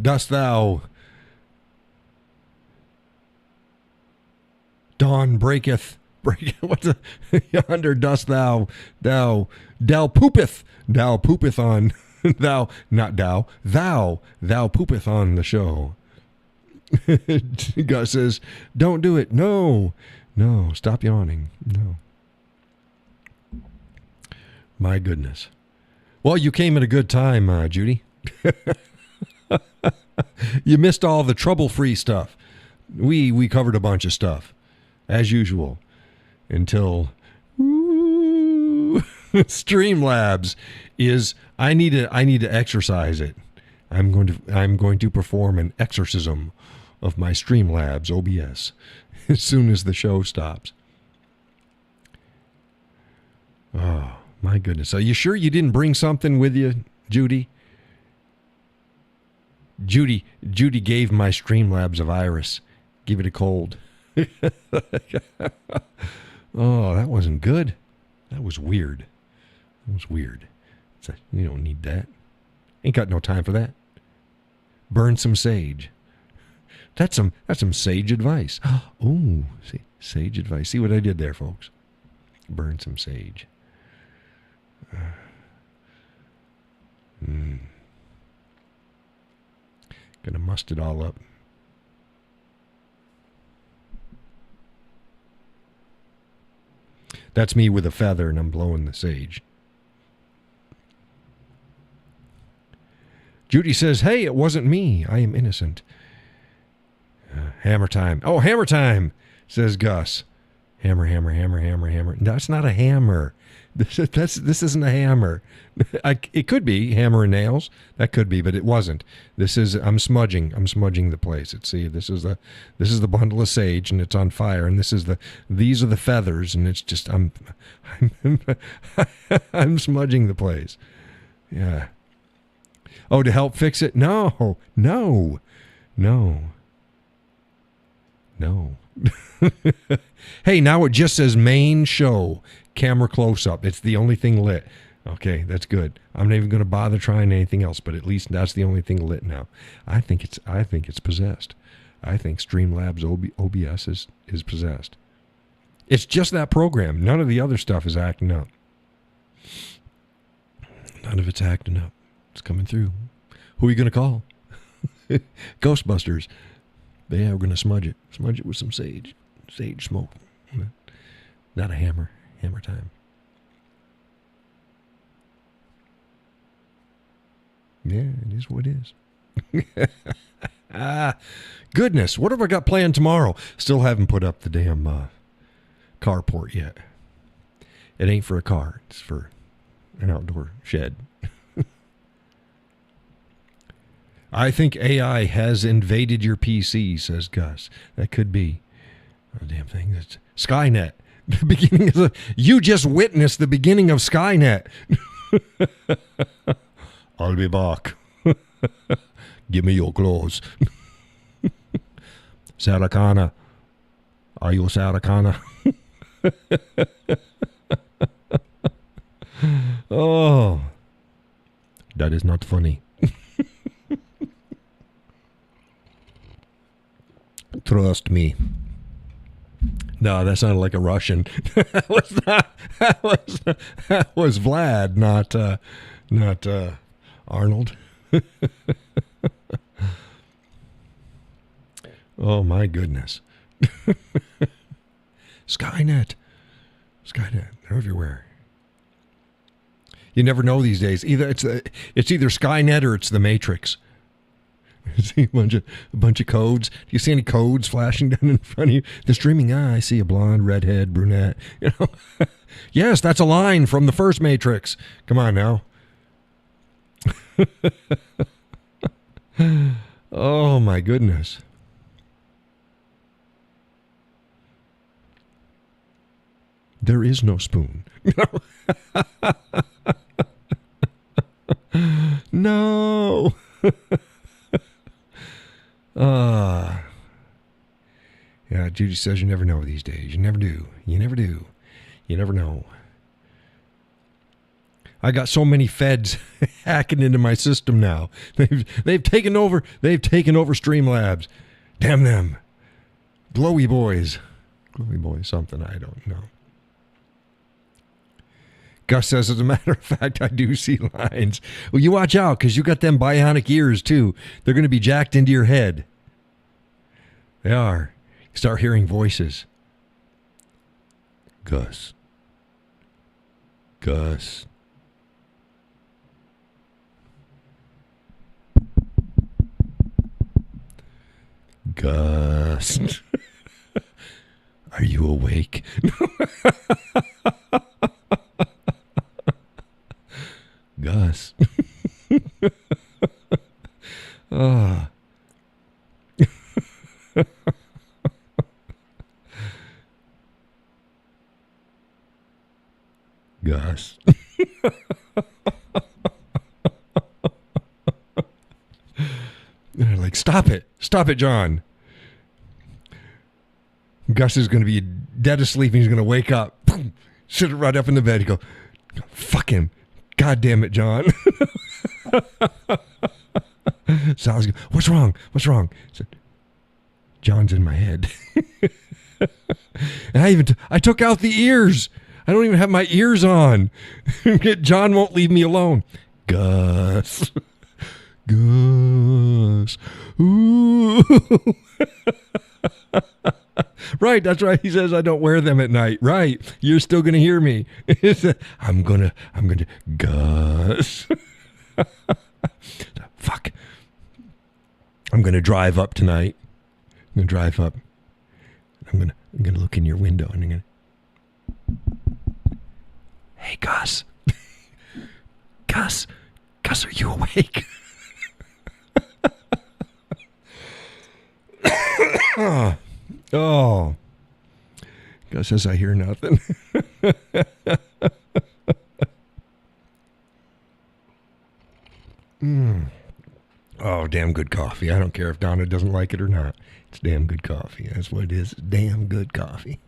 dost thou. Dawn breaketh. What's yonder dost thou poopeth. Thou poopeth on. Thou poopeth on the show. Gus says, don't do it. No, stop yawning. No. My goodness. Well, you came at a good time, Judy. You missed all the trouble-free stuff. We covered a bunch of stuff, as usual, until Streamlabs is. I need to exercise it. I'm going to perform an exorcism of my Streamlabs OBS as soon as the show stops. Oh, my goodness. Are you sure you didn't bring something with you, Judy? Judy gave my Streamlabs a virus. Give it a cold. Oh, that wasn't good. That was weird. You don't need that. Ain't got no time for that. Burn some sage. That's some sage advice. Oh, see, sage advice. See what I did there, folks? Burn some sage. Gonna must it all up. That's me with a feather, and I'm blowing the sage. Judy says, hey, it wasn't me. I am innocent. Hammer time. Oh, hammer time, says Gus. Hammer. That's not a hammer. This isn't a hammer. It could be hammer and nails. That could be, but it wasn't. I'm smudging the place. This is the bundle of sage, and it's on fire, and these are the feathers, and it's just I'm smudging the place. Yeah. Oh, to help fix it? No. Hey, now it just says main show, camera close up. It's the only thing lit. Okay, that's good. I'm not even going to bother trying anything else, but at least that's the only thing lit now. I think it's possessed. I think Streamlabs OBS is possessed. It's just that program. None of the other stuff is acting up. None of it's acting up. It's coming through. Who are you going to call? Ghostbusters. Yeah, we're going to smudge it. Smudge it with some sage. Sage smoke. Not a hammer. Hammer time. Yeah, it is what it is. Goodness, what have I got planned tomorrow? Still haven't put up the damn carport yet. It ain't for a car. It's for an outdoor shed. I think AI has invaded your PC, says Gus. That could be. Oh, damn thing. That's Skynet. The beginning of you just witnessed the beginning of Skynet. I'll be back. Give me your clothes. Saracana. Are you Saracana? Oh. That is not funny. Trust me. No, that sounded like a Russian. That was Vlad, not Arnold. Oh my goodness. Skynet. They're everywhere. You never know these days. Either it's either Skynet or it's the Matrix. See a bunch of codes. Do you see any codes flashing down in front of you? The streaming eye. I see a blonde, redhead, brunette. You know, yes, that's a line from the first Matrix. Come on now. Oh my goodness. There is no spoon. No. Yeah, Judy says you never know these days. You never do. You never do. You never know. I got so many feds hacking into my system now. They've taken over Streamlabs. Damn them. Glowy boys. Glowy boys something, I don't know. Gus says, as a matter of fact, I do see lines. Well, you watch out, because you got them bionic ears, too. They're going to be jacked into your head. They are. You start hearing voices. Gus. Gus. Gus. Are you awake? Gus. Gus. They're like, stop it, John. Gus is going to be dead asleep and he's going to wake up, sit right up in the bed and go, fuck him. God damn it, John. Sal's going, what's wrong? I said, John's in my head. And I took out the ears. I don't even have my ears on. John won't leave me alone. Gus. Gus. Ooh. Right, that's right. He says I don't wear them at night. Right. You're still going to hear me. I'm going to Gus. Fuck. I'm going to drive up tonight. I'm going to drive up. I'm going to look in your window and I'm going to, hey, Gus. Gus, are you awake? Oh. Gus says I hear nothing. Oh, damn good coffee. I don't care if Donna doesn't like it or not. It's damn good coffee. That's what it is. It's damn good coffee.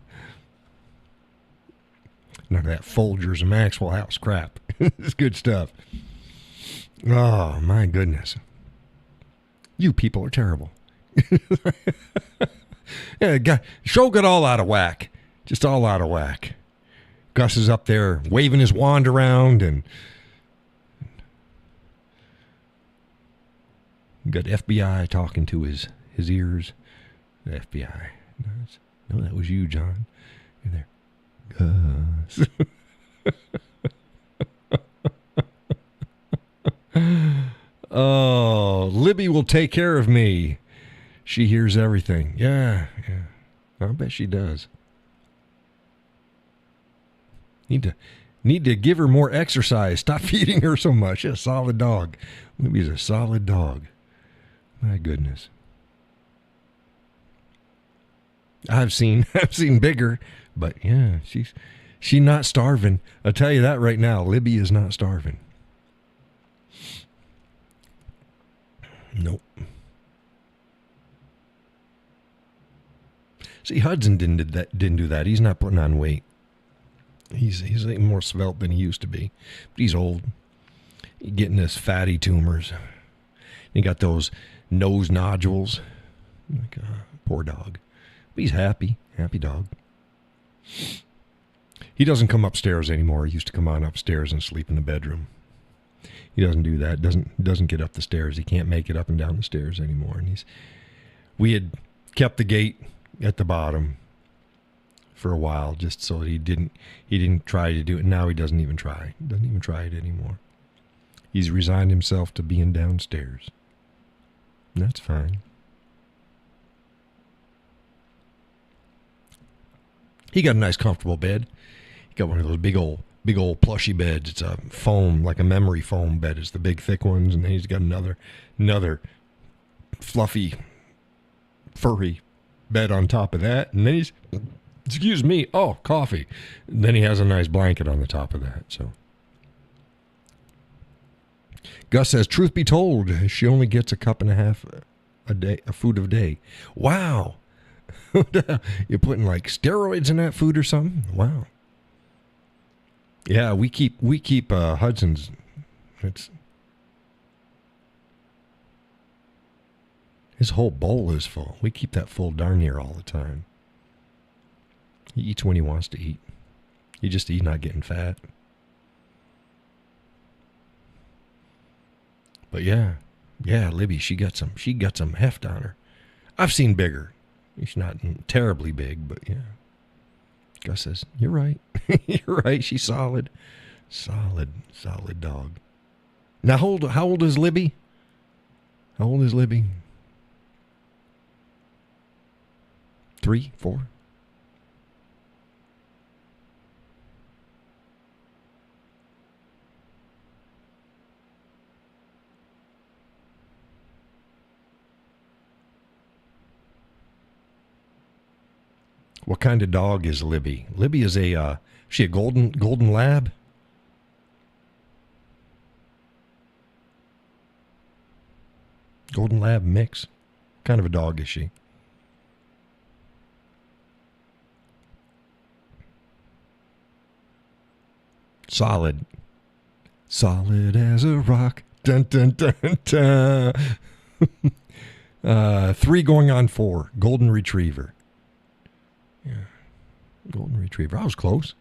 None of that Folgers and Maxwell House crap. It's good stuff. Oh, my goodness. You people are terrible. Yeah, show got all out of whack. Just all out of whack. Gus is up there waving his wand around and got FBI talking to his ears. The FBI. No, that was you, John. You're there. Gus. Oh, Libby will take care of me. She hears everything. Yeah. I bet she does. Need to give her more exercise. Stop feeding her so much. She's a solid dog. Libby's a solid dog. My goodness. I've seen bigger, but yeah, she's not starving. I'll tell you that right now. Libby is not starving. Nope. See, Hudson didn't do that. He's not putting on weight. He's more svelte than he used to be. But he's old. He's getting this fatty tumors. He got those nose nodules. Like poor dog. But he's happy. Happy dog. He doesn't come upstairs anymore. He used to come on upstairs and sleep in the bedroom. He doesn't do that. Doesn't get up the stairs. He can't make it up and down the stairs anymore. And we had kept the gate at the bottom for a while just so that he didn't try to do it. Now he doesn't even try. He doesn't even try it anymore. He's resigned himself to being downstairs. And that's fine. He got a nice comfortable bed. He got one of those big old plushy beds. It's a foam, like a memory foam bed. It's the big thick ones, and then he's got another fluffy, furry bed on top of that. And then excuse me, coffee. And then he has a nice blanket on the top of that. So Gus says, truth be told, she only gets a cup and a half a day, a food a day. Wow. You're putting like steroids in that food or something? Wow. Yeah, we keep Hudson's. His whole bowl is full. We keep that full darn near all the time. He eats when he wants to eat. He just eats, not getting fat. But yeah, Libby, she got some heft on her. I've seen bigger. She's not terribly big, but yeah. Gus says, you're right. You're right. She's solid. Solid dog. Now, how old is Libby? How old is Libby? 3, 4? What kind of dog is Libby? Libby is she a golden lab? Golden lab mix. What kind of a dog is she? Solid. Solid as a rock. Dun dun dun dun. 3 going on 4. Golden retriever. Yeah. Golden retriever. I was close.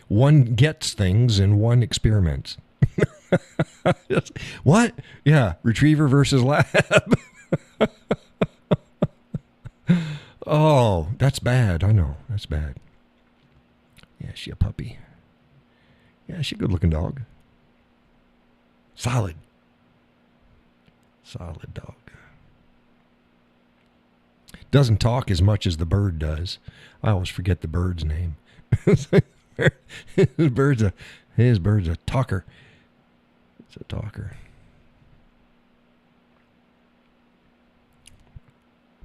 One gets things and one experiments. What? Yeah. Retriever versus lab. Oh, that's bad. I know. That's bad. Yeah, she a puppy. Yeah, she a good looking dog. Solid dog. Doesn't talk as much as the bird does. I always forget the bird's name. His bird's a talker. It's a talker.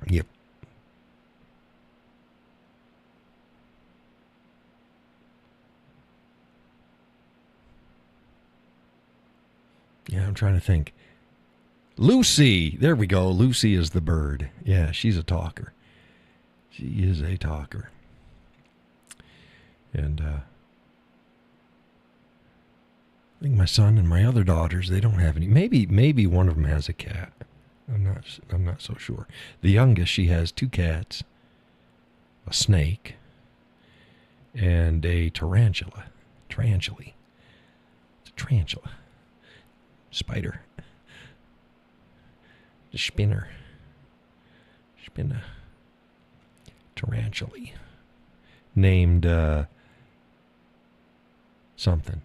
Yep. Yeah, I'm trying to think. Lucy. There we go. Lucy is the bird. Yeah, she's a talker. She is a talker. And I think my son and my other daughters, they don't have any. Maybe one of them has a cat. I'm not so sure. The youngest, she has 2 cats, a snake, and a tarantula. Tarantula. It's a tarantula. Spider. The spinner. Tarantula. Named something.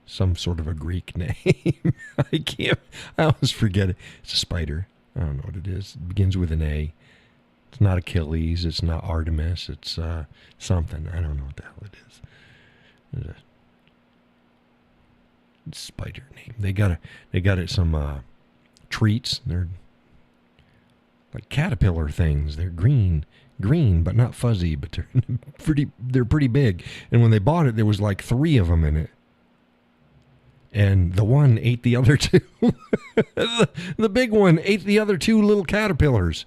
Some sort of a Greek name. I always forget it. It's a spider. I don't know what it is. It begins with an A. It's not Achilles. It's not Artemis. It's something. I don't know what the hell it is. It's a spider name. They got it some treats. They're like caterpillar things. They're green, but not fuzzy. But they're pretty big. And when they bought it, there was like 3 of them in it. And the one ate the other 2. The big one ate the other 2 little caterpillars.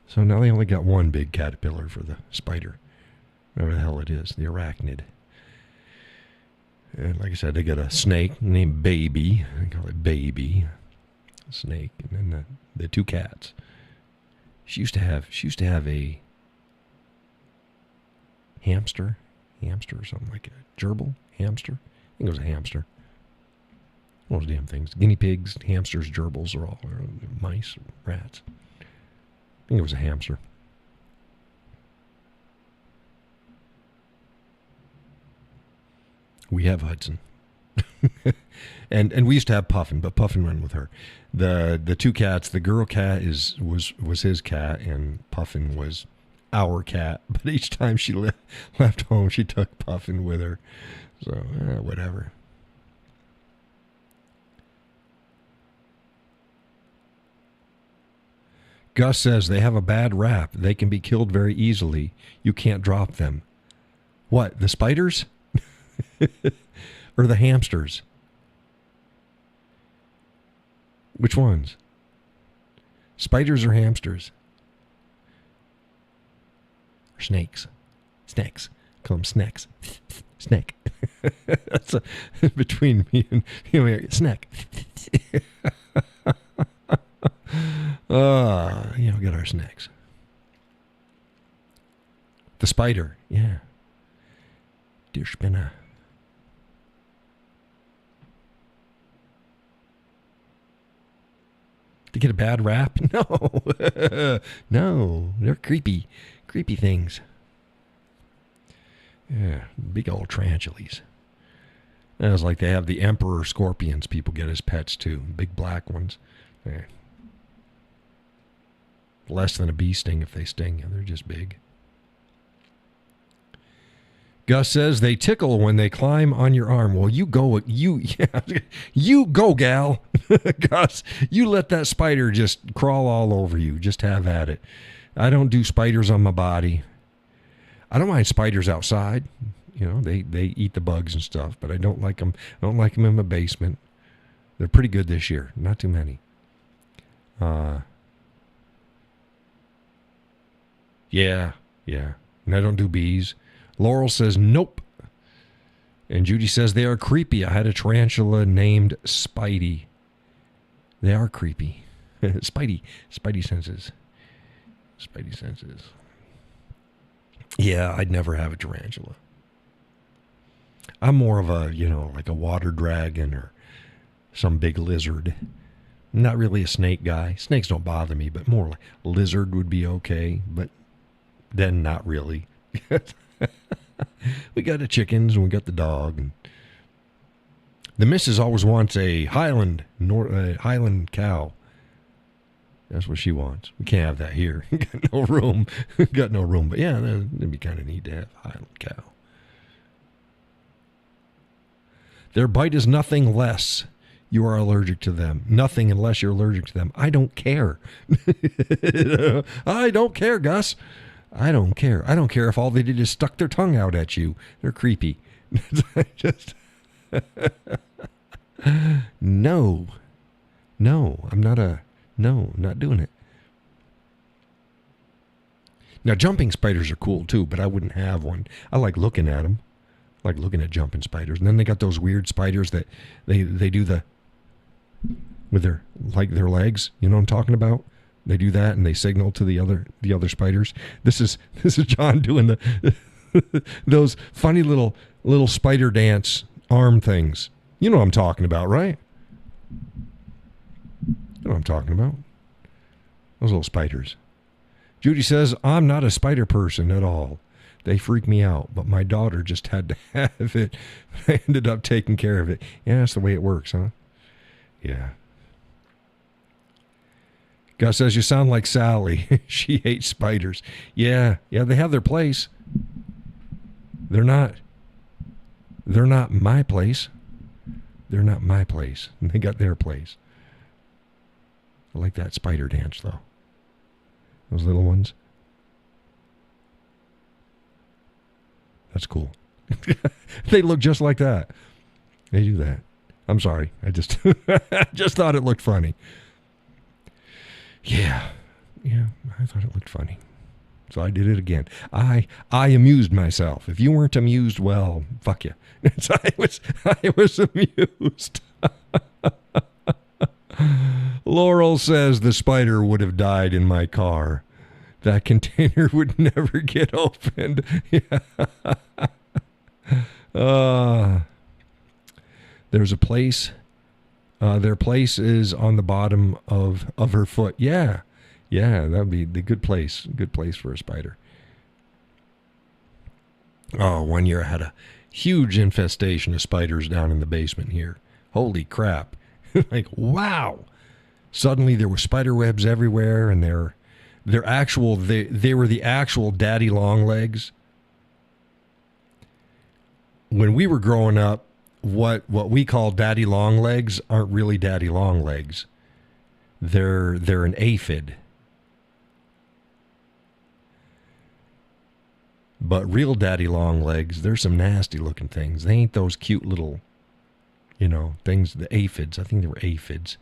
So now they only got 1 big caterpillar for the spider. Whatever the hell it is, the arachnid. And like I said, they got a snake named Baby. They call it Baby. Snake. And then the 2 cats. She used to have a hamster or something like a gerbil hamster. I think it was a hamster. All those damn things. Guinea pigs, hamsters, gerbils are all mice, rats. I think it was a hamster. We have Hudson. and we used to have Puffin, but Puffin went with her. The 2 cats, the girl cat was his cat, and Puffin was our cat. But each time she left home, she took Puffin with her. So, whatever. Gus says they have a bad rap. They can be killed very easily. You can't drop them. What, the spiders? Or the hamsters? Which ones? Spiders or hamsters? Or snakes? Snakes. Call them snakes. Snake. That's between me and snack. Get our snacks. The spider, yeah. Deer spinner. To get a bad rap? No. No, they're creepy things. Yeah, big old tarantulas. And it's like they have the emperor scorpions people get as pets too. Big black ones. Yeah. Less than a bee sting if they sting. They're just big. Gus says they tickle when they climb on your arm. Well, you go, gal. Gus, you let that spider just crawl all over you. Just have at it. I don't do spiders on my body. I don't mind spiders outside. They eat the bugs and stuff, but I don't like them. I don't like them in my basement. They're pretty good this year. Not too many. Yeah. And I don't do bees. Laurel says nope. And Judy says they are creepy. I had a tarantula named Spidey. They are creepy. Spidey senses. Spidey senses. Yeah, I'd never have a tarantula. I'm more of a, like a water dragon or some big lizard. Not really a snake guy. Snakes don't bother me, but more like lizard would be okay, but then not really. We got the chickens and we got the dog. And the missus always wants a Highland cow. That's what she wants. We can't have that here. Got no room. Got no room. But yeah, it'd be kind of neat to have a Highland cow. Their bite is nothing less. You are allergic to them. Nothing unless you're allergic to them. I don't care. I don't care, Gus. I don't care. I don't care if all they did is stuck their tongue out at you. They're creepy. Just No. I'm not doing it. Now, jumping spiders are cool too, but I wouldn't have one. I like looking at them. I like looking at jumping spiders. And then they got those weird spiders that they do the with their legs. You know what I'm talking about? They do that and they signal to the other spiders. This is John doing the those funny little spider dance arm things. You know what I'm talking about, right? You know what I'm talking about. Those little spiders. Judy says, I'm not a spider person at all. They freak me out, but my daughter just had to have it. I ended up taking care of it. Yeah, that's the way it works, huh? Yeah. Gus says, you sound like Sally. She hates spiders. Yeah, they have their place. They're not my place. They're not my place. They got their place. I like that spider dance, though. Those little ones. That's cool. They look just like that. They do that. I'm sorry. I just just thought it looked funny. Yeah, I thought it looked funny. So I did it again. I amused myself. If you weren't amused, well, fuck you. I was amused. Laurel says the spider would have died in my car. That container would never get opened. There's a place. Their place is on the bottom of her foot. Yeah, that'd be the good place. Good place for a spider. Oh, one year I had a huge infestation of spiders down in the basement here. Holy crap. Like, wow. Suddenly there were spider webs everywhere, and they were the actual daddy long legs. When we were growing up, what we call daddy long legs aren't really daddy long legs. They're an aphid. But real daddy long legs, they're some nasty looking things. They ain't those cute little, things, the aphids. I think they were aphids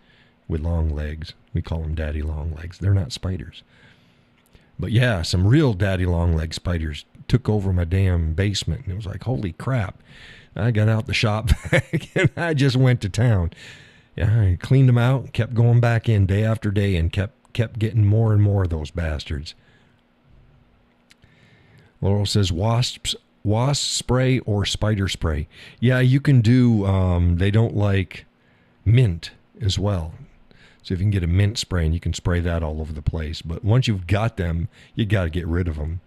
with long legs. We call them daddy long legs. They're not spiders. But yeah, some real daddy long leg spiders took over my damn basement. And it was like, holy crap. I got out the shop vac and I just went to town. Yeah, I cleaned them out, kept going back in day after day, and kept getting more and more of those bastards. Laurel says wasp spray or spider spray. Yeah, you can do, they don't like mint as well. So if you can get a mint spray and you can spray that all over the place. But once you've got them, you got to get rid of them.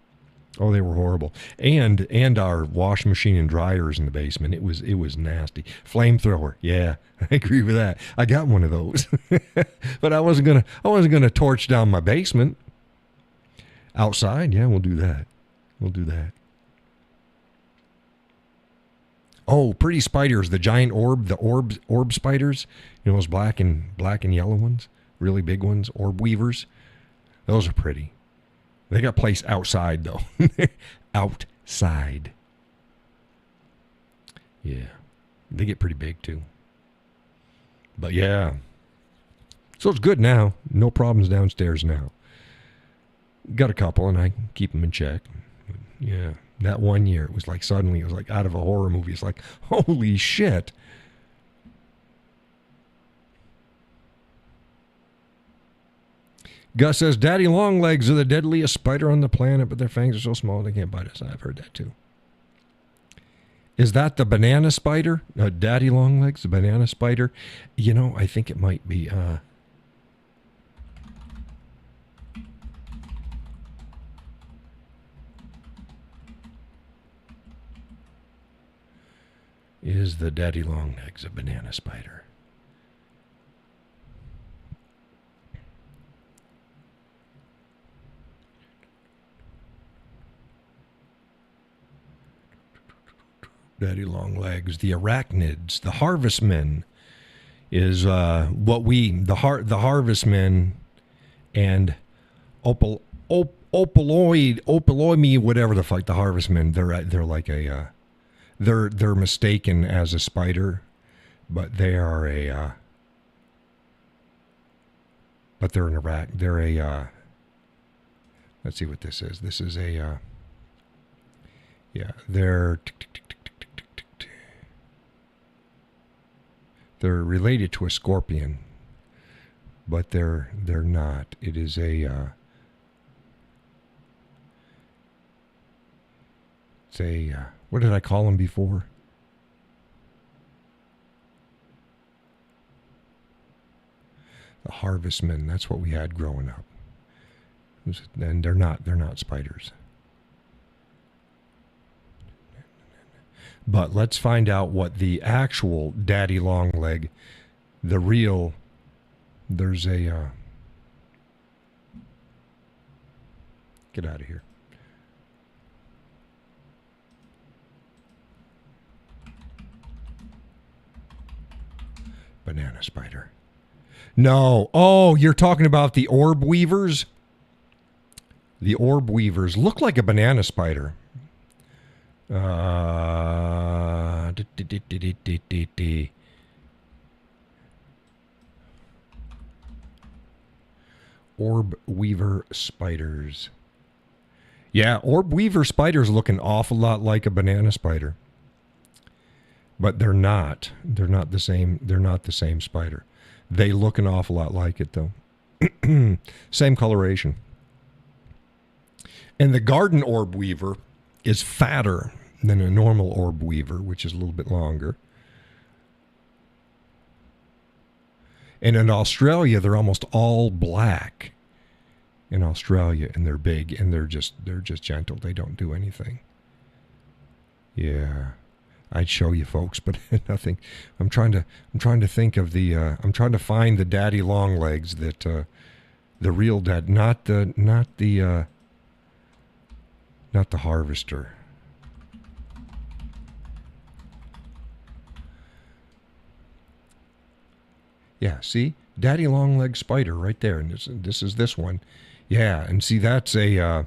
Oh, they were horrible. And our wash machine and dryers in the basement, it was nasty. Flamethrower. Yeah, I agree with that. I got one of those. But I wasn't gonna torch down my basement. Outside, yeah, we'll do that. Oh, pretty spiders, the giant orb spiders, those black and yellow ones, really big ones, orb weavers. Those are pretty. They got place outside though. Outside. Yeah. They get pretty big too. But yeah. So it's good now. No problems downstairs now. Got a couple and I keep them in check. Yeah. That one year, it was like suddenly, it was like out of a horror movie. It's like, holy shit. Gus says, daddy longlegs are the deadliest spider on the planet, but their fangs are so small they can't bite us. I've heard that too. Is that the banana spider? Daddy longlegs, the banana spider? I think it might be. Is the daddy longlegs a banana spider? Daddy longlegs, the arachnids, the harvestmen is the harvestmen and opaloimi, whatever the fuck, the harvestmen. They're like a they're mistaken as a spider, but they are but they're an they're a let's see what this is. This is a they're related to a scorpion. but they're not. It is it's a what did I call them before? The harvestmen. That's what we had growing up. And they're not spiders. But let's find out what the actual daddy longleg, the real, there's a, get out of here. Banana spider. No. Oh, you're talking about the orb weavers? The orb weavers look like a banana spider. Orb weaver spiders. Yeah, orb weaver spiders look an awful lot like a banana spider. But they're not. They're not the same. They're not the same spider. They look an awful lot like it, though. Same coloration. And the garden orb weaver is fatter than a normal orb weaver, which is a little bit longer. And in Australia, they're almost all black. In Australia, and they're big, and they're just gentle. They don't do anything. Yeah. I'd show you folks, but nothing. I'm trying to think of the. I'm trying to find the daddy long legs that the real dad, not the harvester. Yeah, see, daddy long leg spider right there, and this is this one. Yeah, and see that's a.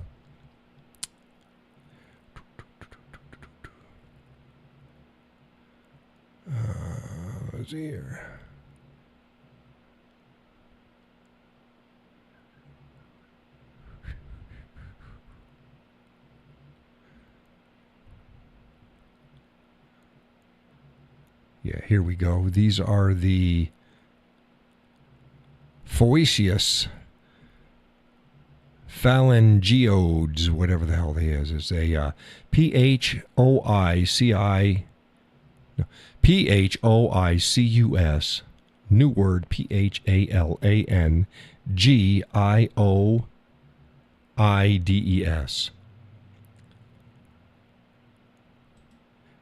Let's see here. Yeah, here we go. These are the Phoeacius phalangiodes, whatever the hell they is. It's a Phoicus, new word, Phalangioides.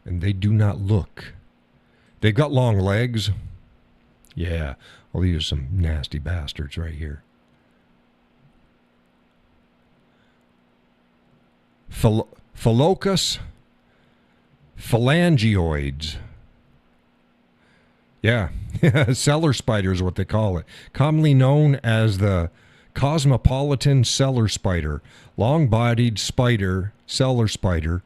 And they do not look. They've got long legs. Yeah. Well, these are some nasty bastards right here. Phalocus phalangioids. Yeah, cellar spider is what they call it. Commonly known as the cosmopolitan cellar spider, long-bodied spider, cellar spider,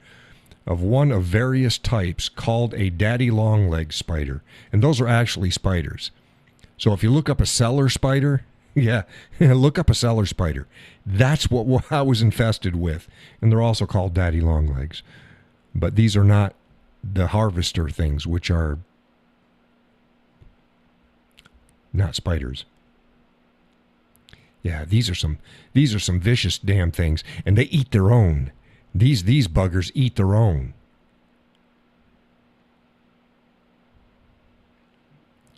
of one of various types called a daddy long-leg spider. And those are actually spiders. So if you look up a cellar spider, yeah, look up a cellar spider. That's what I was infested with. And they're also called daddy longlegs. But these are not the harvester things, which are not spiders. Yeah, these are some vicious damn things, and they eat their own. These buggers eat their own.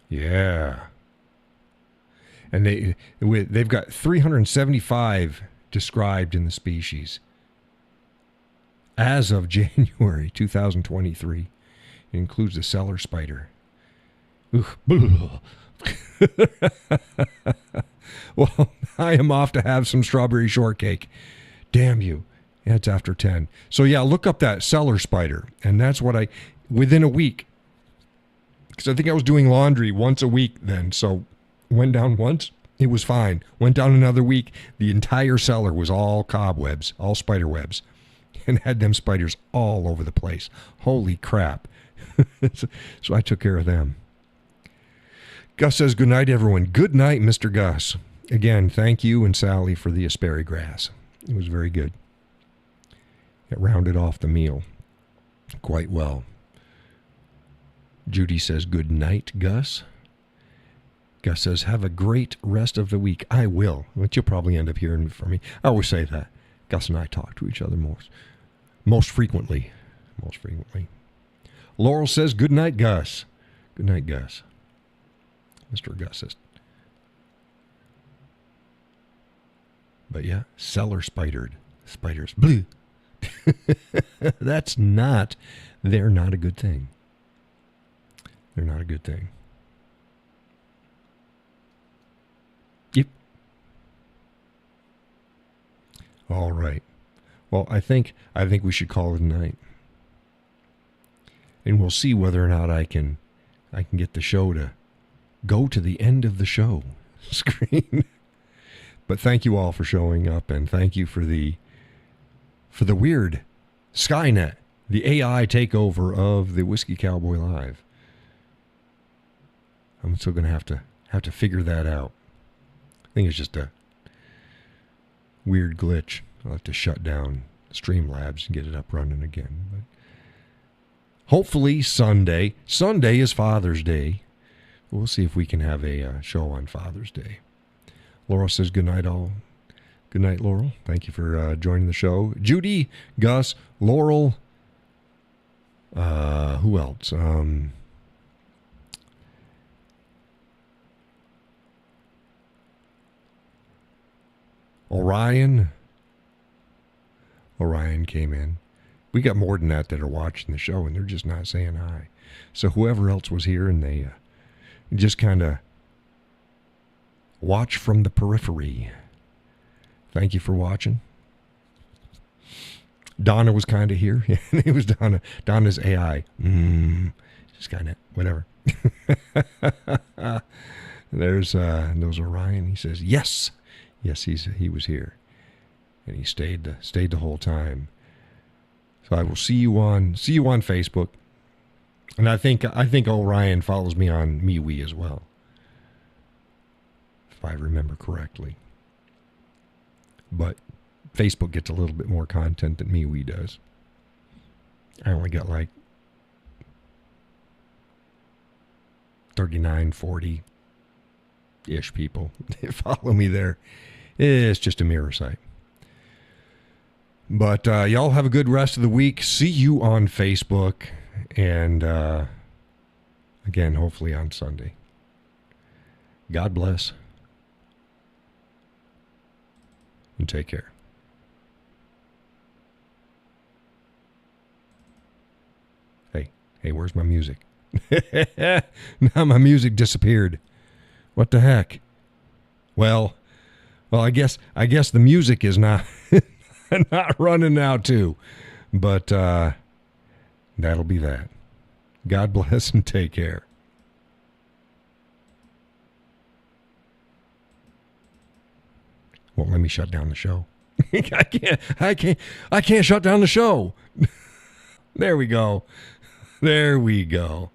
Yeah. And they've got 375 described in the species as of January 2023. It includes the cellar spider. Well, I am off to have some strawberry shortcake. Damn you. Yeah, it's after 10. So yeah, look up that cellar spider. And that's what within a week, because I think I was doing laundry once a week then. So went down once, it was fine. Went down another week, the entire cellar was all cobwebs, all spider webs. And had them spiders all over the place. Holy crap. So I took care of them. Gus says, good night, everyone. Good night, Mr. Gus. Again, thank you and Sally for the asparagus. It was very good. It rounded off the meal quite well. Judy says, good night, Gus. Gus says, have a great rest of the week. I will, but you'll probably end up hearing from me. I always say that. Gus and I talk to each other most frequently. Most frequently. Laurel says, good night, Gus. Good night, Gus. Mr. Gus says. But yeah, cellar spiders. Blue. They're not a good thing. They're not a good thing. Yep. All right. Well, I think we should call it a night. And we'll see whether or not I can get the show to go to the end of the show screen. But thank you all for showing up, and thank you for the weird Skynet, the AI takeover of the Whiskey Cowboy Live. I'm still going to have to figure that out. I think it's just a weird glitch. I'll have to shut down Streamlabs and get it up running again. But hopefully Sunday. Sunday is Father's Day. We'll see if we can have a show on Father's Day. Laurel says good night, all. Good night, Laurel. Thank you for joining the show. Judy, Gus, Laurel. Who else? Orion. Orion came in. We got more than that are watching the show, and they're just not saying hi. So whoever else was here, and they just kind of watch from the periphery. Thank you for watching. Donna was kind of here. It was Donna. Donna's AI. Just kind of whatever. There's Orion. He says yes. Yes, he was here, and he stayed the whole time. So I will see you on Facebook, and I think Orion follows me on MeWe as well, if I remember correctly. But Facebook gets a little bit more content than MeWe does. I only got like 39, 40-ish people that follow me there. It's just a mirror site. But y'all have a good rest of the week. See you on Facebook. And again, hopefully on Sunday. God bless. And take care. Hey, where's my music? Now my music disappeared. What the heck? Well, I guess the music is not not running now too. But that'll be that. God bless and take care. Won't let me shut down the show. I can't shut down the show. There we go. There we go.